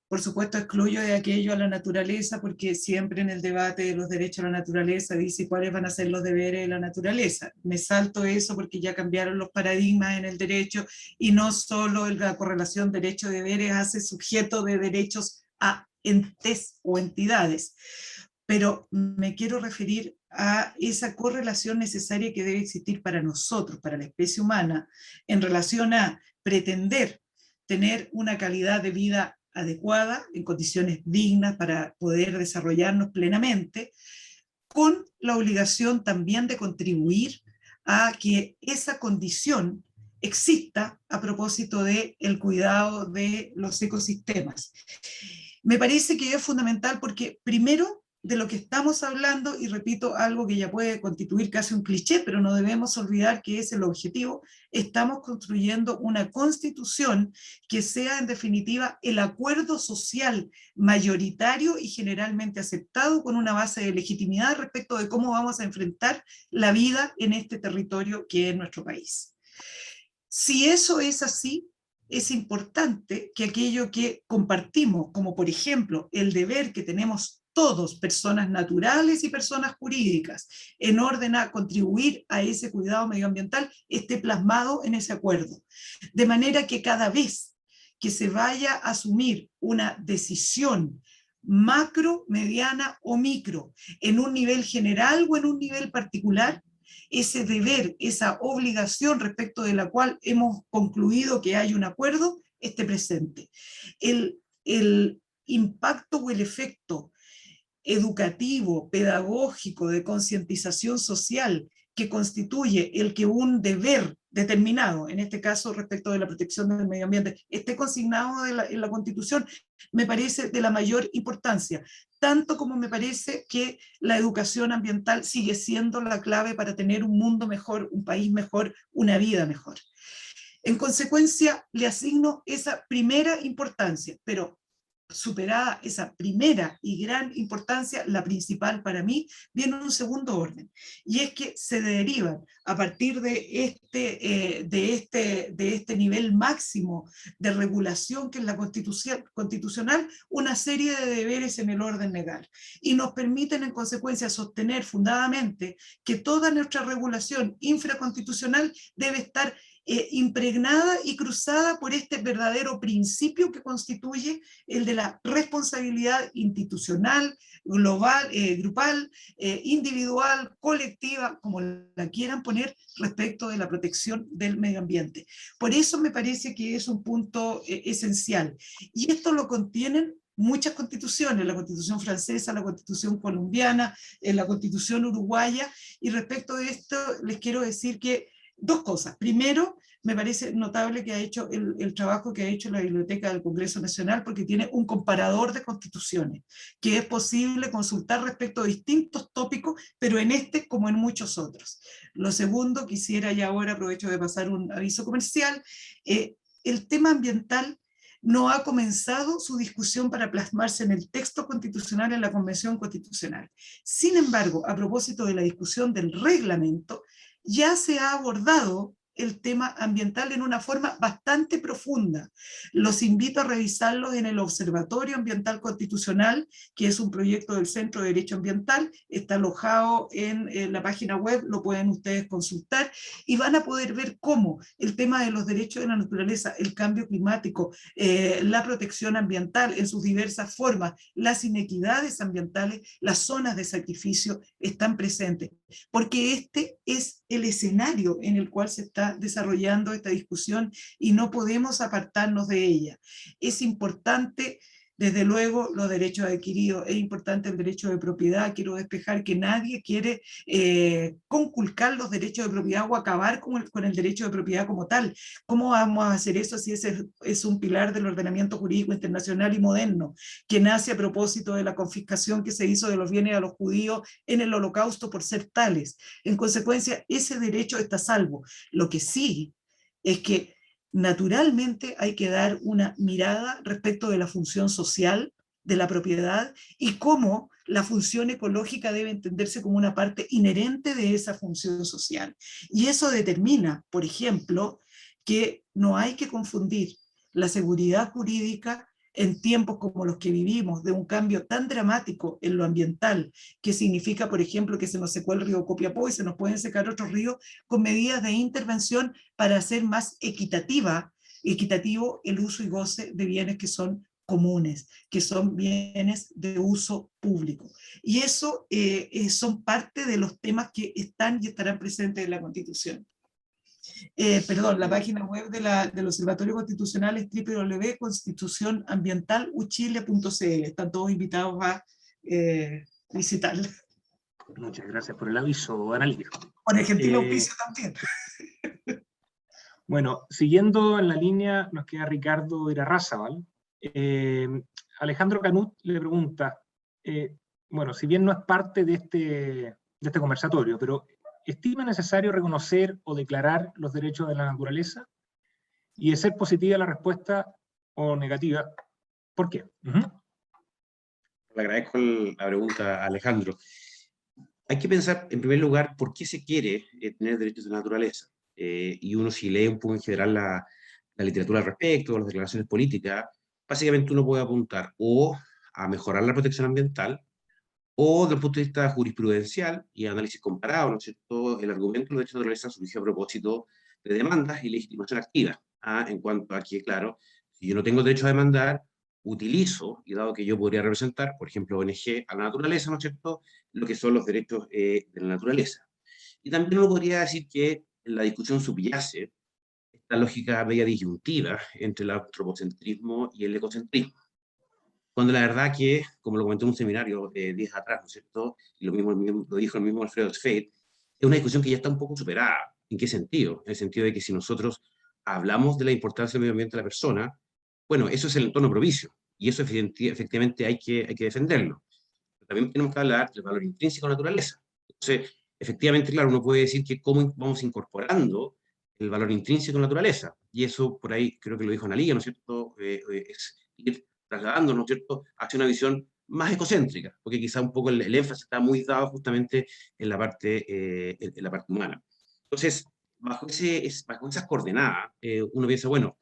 Por supuesto, excluyo de aquello a la naturaleza, porque siempre en el debate de los derechos a la naturaleza dice cuáles van a ser los deberes de la naturaleza. Me salto eso porque ya cambiaron los paradigmas en el derecho, y no solo la correlación derecho-deberes hace sujeto de derechos a entes o entidades, pero me quiero referir a esa correlación necesaria que debe existir para nosotros, para la especie humana, en relación a pretender tener una calidad de vida adecuada, en condiciones dignas para poder desarrollarnos plenamente, con la obligación también de contribuir a que esa condición exista a propósito del cuidado de los ecosistemas. Me parece que es fundamental porque, primero, de lo que estamos hablando, y repito algo que ya puede constituir casi un cliché, pero no debemos olvidar que es el objetivo, estamos construyendo una constitución que sea en definitiva el acuerdo social mayoritario y generalmente aceptado, con una base de legitimidad respecto de cómo vamos a enfrentar la vida en este territorio que es nuestro país. Si eso es así, es importante que aquello que compartimos, como por ejemplo el deber que tenemos todos, personas naturales y personas jurídicas, en orden a contribuir a ese cuidado medioambiental, esté plasmado en ese acuerdo. De manera que cada vez que se vaya a asumir una decisión macro, mediana o micro, en un nivel general o en un nivel particular, ese deber, esa obligación respecto de la cual hemos concluido que hay un acuerdo, esté presente. El impacto o el efecto educativo, pedagógico, de concientización social que constituye el que un deber determinado, en este caso respecto de la protección del medio ambiente, esté consignado en la Constitución, me parece de la mayor importancia, tanto como me parece que la educación ambiental sigue siendo la clave para tener un mundo mejor, un país mejor, una vida mejor. En consecuencia, le asigno esa primera importancia, pero superada esa primera y gran importancia, la principal para mí, viene un segundo orden, y es que se derivan a partir de este nivel máximo de regulación que es la Constitución constitucional, una serie de deberes en el orden legal, y nos permiten en consecuencia sostener fundadamente que toda nuestra regulación infraconstitucional debe estar impregnada y cruzada por este verdadero principio que constituye el de la responsabilidad institucional, global, grupal, individual, colectiva, como la quieran poner, respecto de la protección del medio ambiente. Por eso me parece que es un punto esencial. Y esto lo contienen muchas constituciones, la constitución francesa, la constitución colombiana, la constitución uruguaya, y respecto de esto les quiero decir que dos cosas. Primero, me parece notable que ha hecho el trabajo que ha hecho la Biblioteca del Congreso Nacional, porque tiene un comparador de constituciones, que es posible consultar respecto a distintos tópicos, pero en este como en muchos otros. Lo segundo, quisiera, y ahora aprovecho de pasar un aviso comercial, el tema ambiental no ha comenzado su discusión para plasmarse en el texto constitucional en la Convención Constitucional. Sin embargo, a propósito de la discusión del reglamento, ya se ha abordado el tema ambiental en una forma bastante profunda. Los invito a revisarlos en el Observatorio Ambiental Constitucional, que es un proyecto del Centro de Derecho Ambiental, está alojado en la página web, lo pueden ustedes consultar, y van a poder ver cómo el tema de los derechos de la naturaleza, el cambio climático, la protección ambiental en sus diversas formas, las inequidades ambientales, las zonas de sacrificio están presentes, porque este es el escenario en el cual se está desarrollando esta discusión y no podemos apartarnos de ella. Es importante, desde luego, los derechos adquiridos, es importante el derecho de propiedad. Quiero despejar que nadie quiere conculcar los derechos de propiedad o acabar con el derecho de propiedad como tal. ¿Cómo vamos a hacer eso si ese es un pilar del ordenamiento jurídico internacional y moderno, que nace a propósito de la confiscación que se hizo de los bienes a los judíos en el Holocausto por ser tales? En consecuencia, ese derecho está a salvo. Lo que sí es que naturalmente hay que dar una mirada respecto de la función social de la propiedad y cómo la función ecológica debe entenderse como una parte inherente de esa función social. Y eso determina, por ejemplo, que no hay que confundir la seguridad jurídica en tiempos como los que vivimos, de un cambio tan dramático en lo ambiental, que significa, por ejemplo, que se nos secó el río Copiapó y se nos pueden secar otros ríos, con medidas de intervención para hacer más equitativo el uso y goce de bienes que son comunes, que son bienes de uso público. Y eso son parte de los temas que están y estarán presentes en la Constitución. Perdón, la página web del Observatorio Constitucional es www.constitucionambientaluchile.cl. Están todos invitados a visitarla. Muchas gracias por el aviso, Annalisa. Por el gentil auspicio también. Bueno, siguiendo en la línea, nos queda Ricardo Irarrázaval. Alejandro Canut le pregunta, bueno, si bien no es parte de este conversatorio, pero ¿estima necesario reconocer o declarar los derechos de la naturaleza? Y de ser positiva la respuesta o negativa, ¿por qué? Le agradezco la pregunta, Alejandro. Hay que pensar, en primer lugar, por qué se quiere tener derechos de la naturaleza. Y uno, si lee un poco en general la literatura al respecto, las declaraciones políticas, básicamente uno puede apuntar o a mejorar la protección ambiental, o desde el punto de vista jurisprudencial y análisis comparado, ¿no es cierto?, el argumento de los derechos de la naturaleza surgió a propósito de demandas y legitimación activa, en cuanto a que, claro, si yo no tengo derecho a demandar, utilizo, y dado que yo podría representar, por ejemplo, ONG a la naturaleza, ¿no es cierto?, lo que son los derechos de la naturaleza. Y también uno podría decir que en la discusión subyace esta lógica media disyuntiva entre el antropocentrismo y el ecocentrismo. Cuando la verdad que, como lo comenté en un seminario de días atrás, ¿no es cierto?, y lo dijo el mismo Alfredo Zweig, es una discusión que ya está un poco superada. ¿En qué sentido? En el sentido de que si nosotros hablamos de la importancia del medio ambiente de la persona, bueno, eso es el entorno propicio, y eso efectivamente hay que defenderlo. Pero también tenemos que hablar del valor intrínseco de la naturaleza. Entonces, efectivamente, claro, uno puede decir que cómo vamos incorporando el valor intrínseco de la naturaleza, y eso por ahí creo que lo dijo Analía, ¿no es cierto?, es ir trasladándonos, ¿no es cierto?, hacia una visión más ecocéntrica, porque quizá un poco el énfasis está muy dado justamente en la parte humana. Entonces, bajo esas coordenadas, uno piensa, bueno,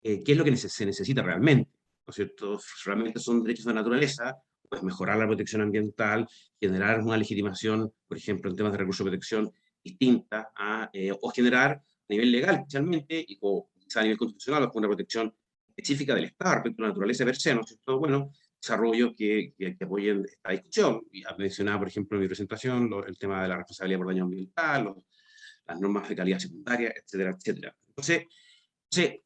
¿qué es lo que se necesita realmente? ¿No es cierto? ¿Realmente son derechos de la naturaleza? Pues mejorar la protección ambiental, generar una legitimación, por ejemplo, en temas de recursos de protección distinta, o generar a nivel legal especialmente, o quizá a nivel constitucional, una protección específica del Estado respecto a la naturaleza per se, ¿no es cierto? Bueno, desarrollos que apoyen esta discusión. Y mencionaba, por ejemplo, en mi presentación, el tema de la responsabilidad por daño ambiental, las normas de calidad secundaria, etcétera, etcétera. Entonces,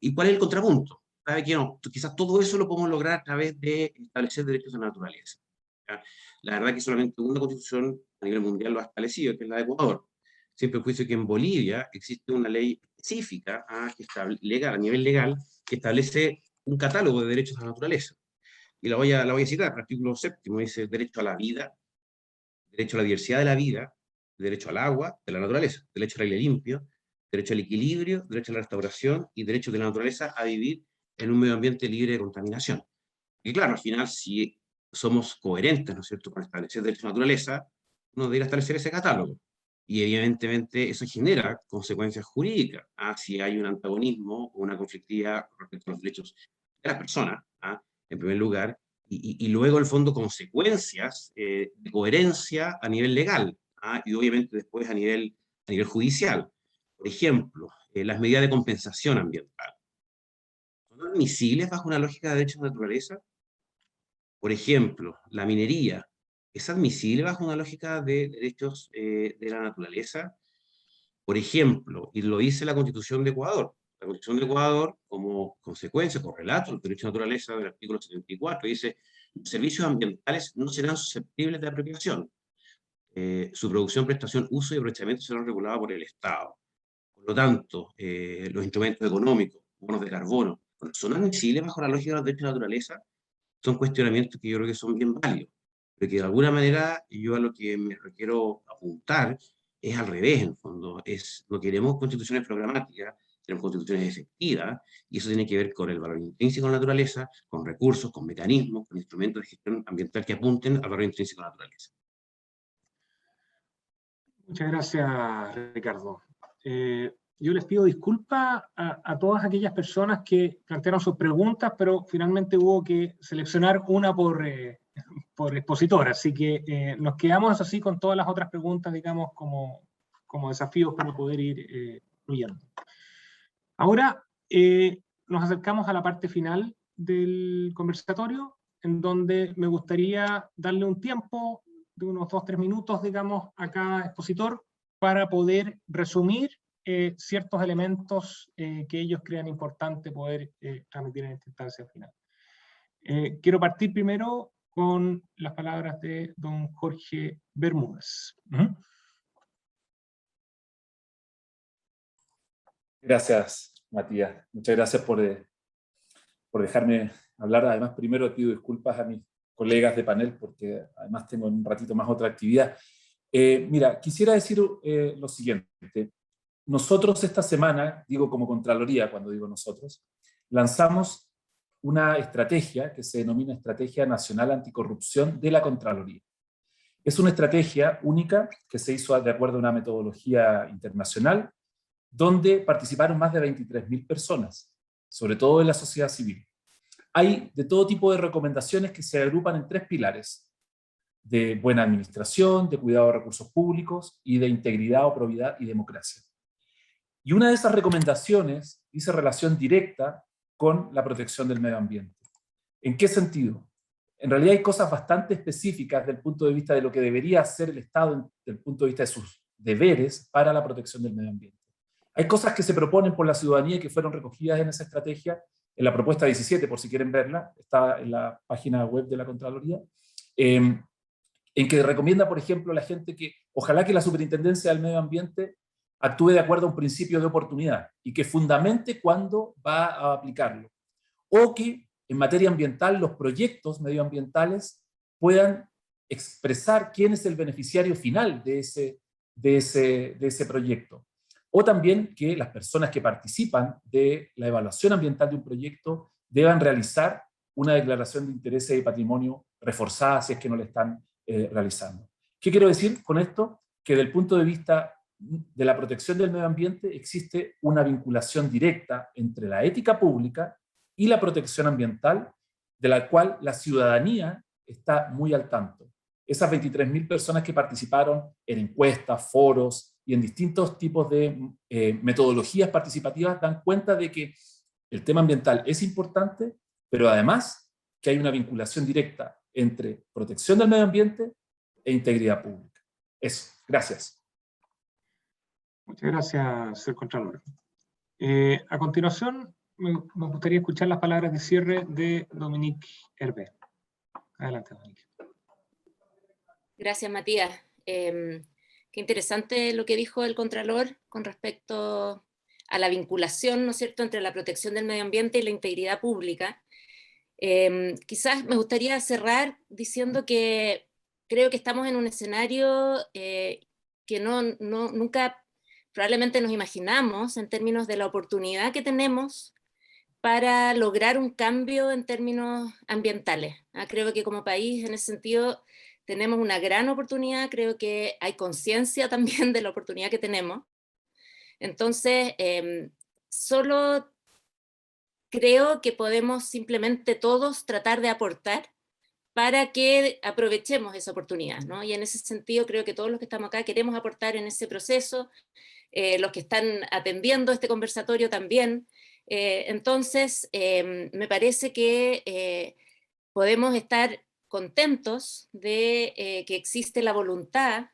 ¿y cuál es el contrapunto? sabe que no, quizás todo eso lo podemos lograr a través de establecer derechos de la naturaleza. ¿Ya? La verdad que solamente una constitución a nivel mundial lo ha establecido, que es la de Ecuador. Sin perjuicio que en Bolivia existe una ley específica legal, a nivel legal, que establece un catálogo de derechos de la naturaleza. Y la voy a citar, el artículo 7 dice derecho a la vida, derecho a la diversidad de la vida, derecho al agua, de la naturaleza, derecho al aire limpio, derecho al equilibrio, derecho a la restauración y derecho de la naturaleza a vivir en un medio ambiente libre de contaminación. Y claro, al final, si somos coherentes, ¿no es cierto?, con establecer derechos de la naturaleza, uno debería establecer ese catálogo. Y evidentemente eso genera consecuencias jurídicas, si hay un antagonismo o una conflictividad respecto a los derechos de las personas, en primer lugar, y luego, en el fondo, consecuencias de coherencia a nivel legal, y obviamente después a nivel judicial. Por ejemplo, las medidas de compensación ambiental. ¿Son admisibles bajo una lógica de derechos de naturaleza? Por ejemplo, la minería, ¿es admisible bajo una lógica de derechos de la naturaleza? Por ejemplo, y lo dice la Constitución de Ecuador. La Constitución de Ecuador, como consecuencia, correlato del derecho de naturaleza del artículo 74, dice: los servicios ambientales no serán susceptibles de apropiación. Su producción, prestación, uso y aprovechamiento serán regulados por el Estado. Por lo tanto, los instrumentos económicos, bonos de carbono, ¿son admisibles bajo la lógica de los derechos de la naturaleza? Son cuestionamientos que yo creo que son bien válidos, pero que de alguna manera yo a lo que me quiero apuntar es al revés, en el fondo. No queremos constituciones programáticas, queremos constituciones efectivas, y eso tiene que ver con el valor intrínseco de la naturaleza, con recursos, con mecanismos, con instrumentos de gestión ambiental que apunten al valor intrínseco de la naturaleza. Muchas gracias, Ricardo. Yo les pido disculpas a todas aquellas personas que plantearon sus preguntas, pero finalmente hubo que seleccionar una por expositor, así que nos quedamos así con todas las otras preguntas, digamos, como desafíos para poder ir fluyendo. Ahora nos acercamos a la parte final del conversatorio, en donde me gustaría darle un tiempo de unos 2-3 minutos, digamos, a cada expositor para poder resumir ciertos elementos que ellos crean importante poder transmitir en esta instancia final. Quiero partir primero con las palabras de don Jorge Bermúdez. Gracias, Matías. Muchas gracias por dejarme hablar. Además, primero pido disculpas a mis colegas de panel, porque además tengo en un ratito más otra actividad. Mira, quisiera decir lo siguiente. Nosotros esta semana, digo como Contraloría cuando digo nosotros, lanzamos una estrategia que se denomina Estrategia Nacional Anticorrupción de la Contraloría. Es una estrategia única que se hizo de acuerdo a una metodología internacional, donde participaron más de 23.000 personas, sobre todo de la sociedad civil. Hay de todo tipo de recomendaciones que se agrupan en 3 pilares: de buena administración, de cuidado de recursos públicos y de integridad o probidad y democracia. Y una de esas recomendaciones dice relación directa con la protección del medio ambiente. ¿En qué sentido? En realidad hay cosas bastante específicas desde el punto de vista de lo que debería hacer el Estado desde el punto de vista de sus deberes para la protección del medio ambiente. Hay cosas que se proponen por la ciudadanía y que fueron recogidas en esa estrategia, en la propuesta 17, por si quieren verla, está en la página web de la Contraloría, en que recomienda, por ejemplo, a la gente que ojalá que la Superintendencia del Medio Ambiente actúe de acuerdo a un principio de oportunidad y que fundamente cuándo va a aplicarlo. O que en materia ambiental los proyectos medioambientales puedan expresar quién es el beneficiario final de ese proyecto. O también que las personas que participan de la evaluación ambiental de un proyecto deban realizar una declaración de intereses y patrimonio reforzada si es que no la están realizando. ¿Qué quiero decir con esto? Que desde el punto de vista de la protección del medio ambiente existe una vinculación directa entre la ética pública y la protección ambiental, de la cual la ciudadanía está muy al tanto. Esas 23.000 personas que participaron en encuestas, foros y en distintos tipos de metodologías participativas dan cuenta de que el tema ambiental es importante, pero además que hay una vinculación directa entre protección del medio ambiente e integridad pública. Eso, gracias. Muchas gracias, señor Contralor. A continuación, me gustaría escuchar las palabras de cierre de Dominique Hervé. Adelante, Dominique. Gracias, Matías. Qué interesante lo que dijo el Contralor con respecto a la vinculación, ¿no es cierto?, entre la protección del medio ambiente y la integridad pública. Quizás me gustaría cerrar diciendo que creo que estamos en un escenario que nunca probablemente nos imaginamos en términos de la oportunidad que tenemos para lograr un cambio en términos ambientales. Creo que como país, en ese sentido, tenemos una gran oportunidad, creo que hay conciencia también de la oportunidad que tenemos. Entonces, solo creo que podemos simplemente todos tratar de aportar para que aprovechemos esa oportunidad, ¿no? Y en ese sentido creo que todos los que estamos acá queremos aportar en ese proceso, los que están atendiendo este conversatorio también. Entonces, me parece que podemos estar contentos de que existe la voluntad,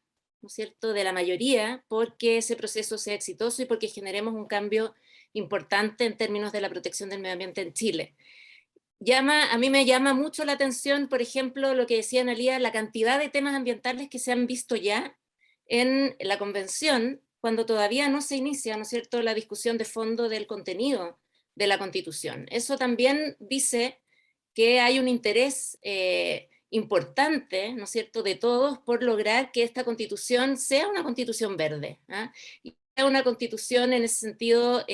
¿no es cierto?, de la mayoría, porque ese proceso sea exitoso y porque generemos un cambio importante en términos de la protección del medio ambiente en Chile. A mí me llama mucho la atención, por ejemplo, lo que decía Analía, la cantidad de temas ambientales que se han visto ya en la convención, cuando todavía no se inicia, ¿no es cierto?, la discusión de fondo del contenido de la Constitución. Eso también dice que hay un interés importante, ¿no es cierto?, de todos por lograr que esta Constitución sea una Constitución verde, y sea una Constitución en ese sentido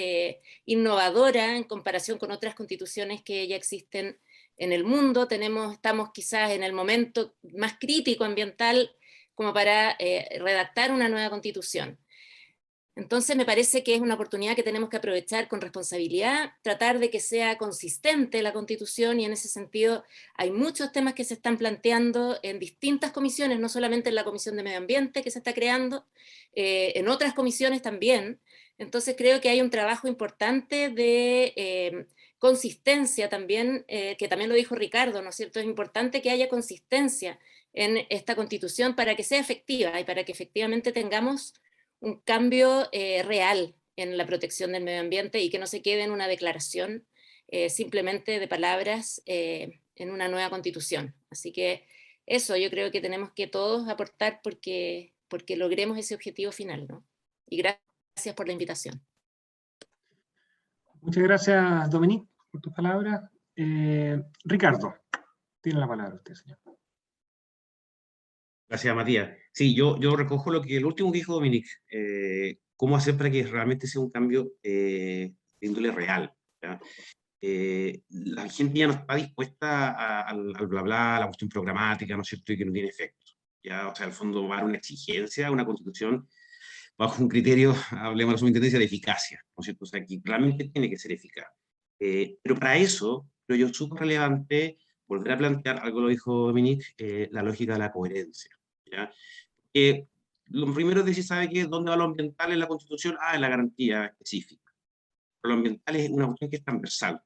innovadora en comparación con otras constituciones que ya existen en el mundo. Estamos quizás en el momento más crítico ambiental como para redactar una nueva Constitución. Entonces me parece que es una oportunidad que tenemos que aprovechar con responsabilidad, tratar de que sea consistente la Constitución, y en ese sentido hay muchos temas que se están planteando en distintas comisiones, no solamente en la Comisión de Medio Ambiente que se está creando, en otras comisiones también. Entonces creo que hay un trabajo importante de consistencia también, que también lo dijo Ricardo, ¿no es cierto? Es importante que haya consistencia en esta Constitución para que sea efectiva y para que efectivamente tengamos un cambio real en la protección del medio ambiente y que no se quede en una declaración simplemente de palabras en una nueva Constitución. Así que eso, yo creo que tenemos que todos aportar porque logremos ese objetivo final, ¿no? Y gracias por la invitación. Muchas gracias, Dominique, por tus palabras. Ricardo, tiene la palabra usted, señor. Gracias, Matías. Sí, yo recojo el último que dijo Dominique. ¿Cómo hacer para que realmente sea un cambio de índole real? ¿Ya? La gente ya no está dispuesta al bla bla, a la cuestión programática, ¿no es cierto?, y que no tiene efecto. ¿Ya? O sea, al fondo va a haber una exigencia, una constitución bajo un criterio, hablemos de la superintendencia, de eficacia, ¿no es cierto? O sea, que realmente tiene que ser eficaz. Pero para eso, creo yo, es súper relevante volver a plantear, algo lo dijo Dominique, la lógica de la coherencia. ¿Ya? Lo primero es decir, ¿sabe qué? ¿Dónde va lo ambiental en la Constitución? En la garantía específica. Pero lo ambiental es una cuestión que es transversal.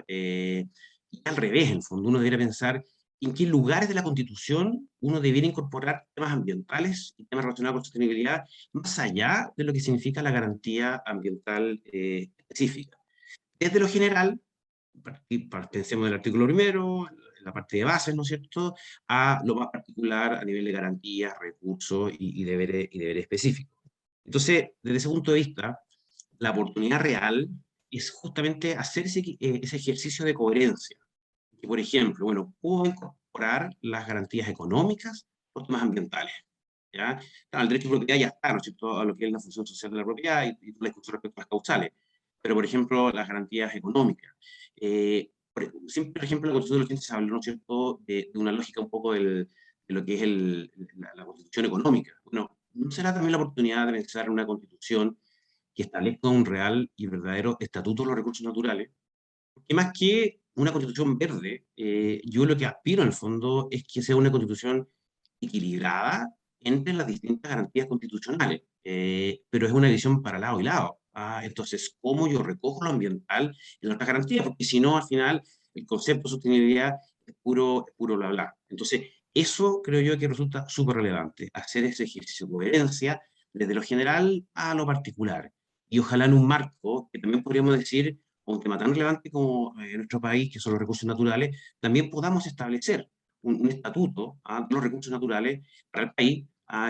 Y al revés, en el fondo, uno debería pensar en qué lugares de la Constitución uno debería incorporar temas ambientales y temas relacionados con sostenibilidad, más allá de lo que significa la garantía ambiental específica. Desde lo general, pensemos en el artículo primero, la parte de bases, ¿no es cierto?, a lo más particular a nivel de garantías, recursos y deberes específicos. Entonces, desde ese punto de vista, la oportunidad real es justamente hacer ese ejercicio de coherencia. Que, por ejemplo, bueno, puedo incorporar las garantías económicas por temas ambientales. ¿Ya? El derecho de propiedad ya está, ¿no es cierto?, a lo que es la función social de la propiedad y la discusión respecto a las causales. Pero, por ejemplo, las garantías económicas. Siempre, por ejemplo, en la Constitución de los 80 se habló, ¿no es cierto?, de una lógica un poco de lo que es la Constitución económica. Bueno, ¿no será también la oportunidad de pensar en una Constitución que establezca un real y verdadero estatuto de los recursos naturales? Porque más que una Constitución verde, yo lo que aspiro en el fondo es que sea una Constitución equilibrada entre las distintas garantías constitucionales, pero es una visión para lado y lado. Entonces, ¿cómo yo recojo lo ambiental en otras garantías? Porque si no, al final, el concepto de sostenibilidad es puro bla bla. Entonces, eso creo yo que resulta súper relevante, hacer ese ejercicio de coherencia desde lo general a lo particular. Y ojalá en un marco que también podríamos decir a un tema tan relevante como en nuestro país, que son los recursos naturales, también podamos establecer un estatuto de los recursos naturales para el país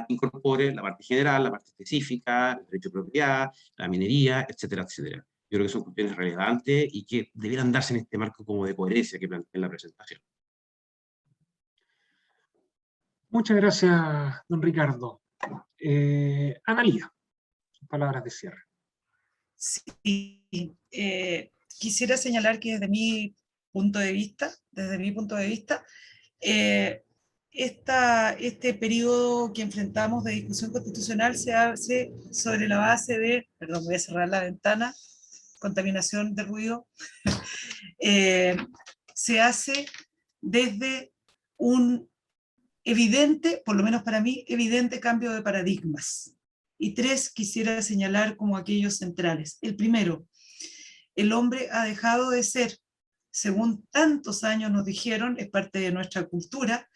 que incorpore la parte general, la parte específica, el derecho de propiedad, la minería, etcétera, etcétera. Yo creo que son cuestiones relevantes y que debieran darse en este marco como de coherencia que planteé en la presentación. Muchas gracias, don Ricardo. Analía, palabras de cierre. Sí, quisiera señalar que desde mi punto de vista, este periodo que enfrentamos de discusión constitucional se hace sobre la base de, perdón, voy a cerrar la ventana, contaminación de ruido, se hace desde un evidente, por lo menos para mí, evidente cambio de paradigmas. Y tres quisiera señalar como aquellos centrales. El primero, el hombre ha dejado de ser, según tantos años nos dijeron, es parte de nuestra cultura,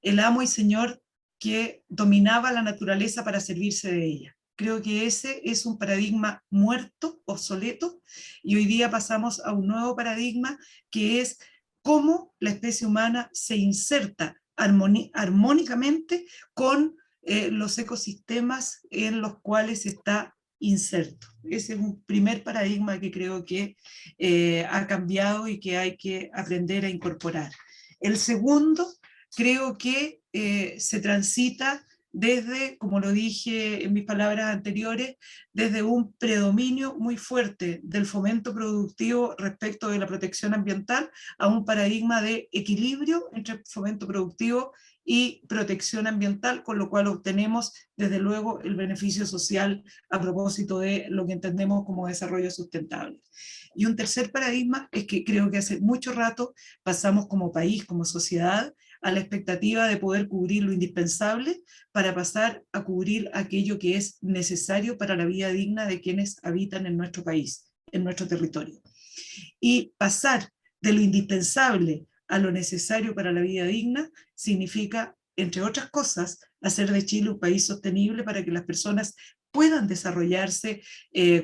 el amo y señor que dominaba la naturaleza para servirse de ella. Creo que ese es un paradigma muerto, obsoleto, y hoy día pasamos a un nuevo paradigma que es cómo la especie humana se inserta armónicamente con los ecosistemas en los cuales está inserto. Ese es un primer paradigma que creo que ha cambiado y que hay que aprender a incorporar. El segundo, creo que se transita desde, como lo dije en mis palabras anteriores, desde un predominio muy fuerte del fomento productivo respecto de la protección ambiental a un paradigma de equilibrio entre fomento productivo y protección ambiental, con lo cual obtenemos desde luego el beneficio social a propósito de lo que entendemos como desarrollo sustentable. Y un tercer paradigma es que creo que hace mucho rato pasamos como país, como sociedad, a la expectativa de poder cubrir lo indispensable para pasar a cubrir aquello que es necesario para la vida digna de quienes habitan en nuestro país, en nuestro territorio. Y pasar de lo indispensable a lo necesario para la vida digna significa, entre otras cosas, hacer de Chile un país sostenible para que las personas puedan desarrollarse,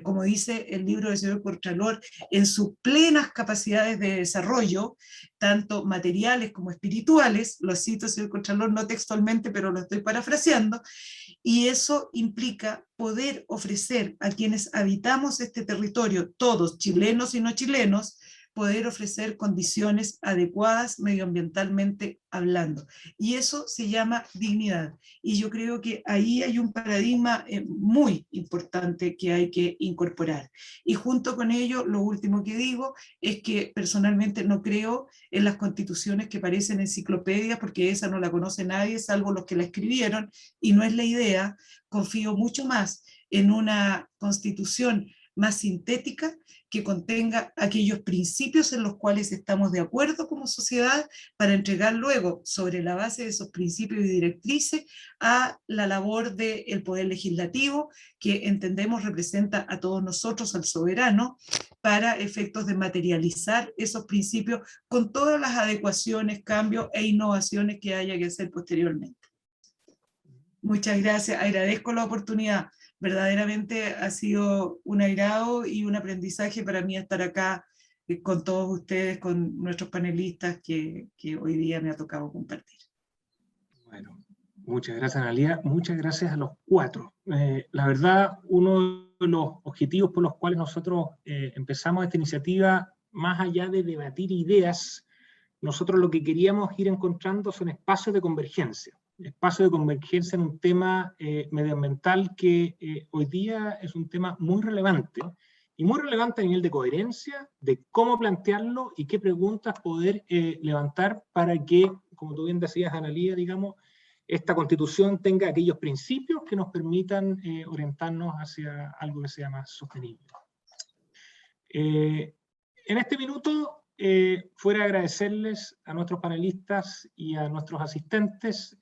como dice el libro del señor Contralor, en sus plenas capacidades de desarrollo, tanto materiales como espirituales. Lo cito, señor Contralor, no textualmente, pero lo estoy parafraseando, y eso implica poder ofrecer a quienes habitamos este territorio, todos, chilenos y no chilenos, poder ofrecer condiciones adecuadas medioambientalmente hablando. Y eso se llama dignidad. Y yo creo que ahí hay un paradigma muy importante que hay que incorporar. Y junto con ello, lo último que digo es que personalmente no creo en las constituciones que parecen enciclopedias, porque esa no la conoce nadie, salvo los que la escribieron, y no es la idea. Confío mucho más en una constitución más sintética, que contenga aquellos principios en los cuales estamos de acuerdo como sociedad, para entregar luego, sobre la base de esos principios y directrices, a la labor del Poder Legislativo, que entendemos representa a todos nosotros, al soberano, para efectos de materializar esos principios con todas las adecuaciones, cambios e innovaciones que haya que hacer posteriormente. Muchas gracias, agradezco la oportunidad. Verdaderamente ha sido un agrado y un aprendizaje para mí estar acá con todos ustedes, con nuestros panelistas que hoy día me ha tocado compartir. Bueno, muchas gracias, Analía. Muchas gracias a los cuatro. La verdad, uno de los objetivos por los cuales nosotros empezamos esta iniciativa, más allá de debatir ideas, nosotros lo que queríamos ir encontrando son espacios de convergencia en un tema medioambiental que hoy día es un tema muy relevante, y muy relevante a nivel de coherencia, de cómo plantearlo y qué preguntas poder levantar para que, como tú bien decías, Analía, digamos, esta Constitución tenga aquellos principios que nos permitan orientarnos hacia algo que sea más sostenible. En este minuto, fuera agradecerles a nuestros panelistas y a nuestros asistentes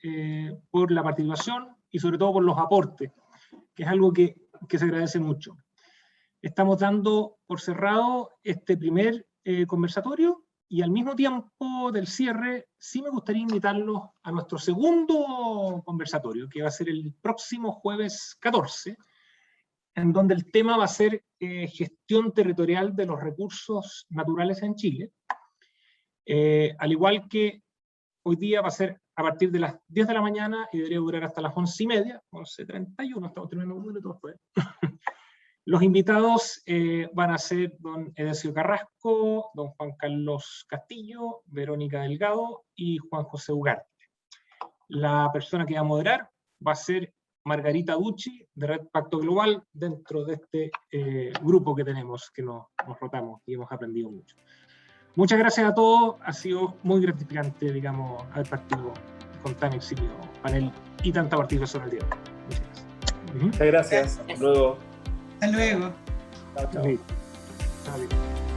por la participación y sobre todo por los aportes, que es algo que se agradece mucho. Estamos dando por cerrado este primer conversatorio, y al mismo tiempo del cierre sí me gustaría invitarlos a nuestro segundo conversatorio, que va a ser el próximo jueves 14, en donde el tema va a ser gestión territorial de los recursos naturales en Chile. Al igual que hoy día va a ser a partir de las 10 de la mañana y debería durar hasta las 11:30, 11:31, estamos terminando un minuto después. Los invitados van a ser don Edesio Carrasco, don Juan Carlos Castillo, Verónica Delgado y Juan José Ugarte. La persona que va a moderar va a ser Margarita Ducci, de Red Pacto Global, dentro de este grupo que tenemos, que nos rotamos y hemos aprendido mucho. Muchas gracias a todos, ha sido muy gratificante, digamos, haber partido con tan eximio panel y tanta participación el día de hoy. Muchas gracias. Muchas gracias. Hasta luego. Hasta luego. Chao, chao. Sí. Está bien.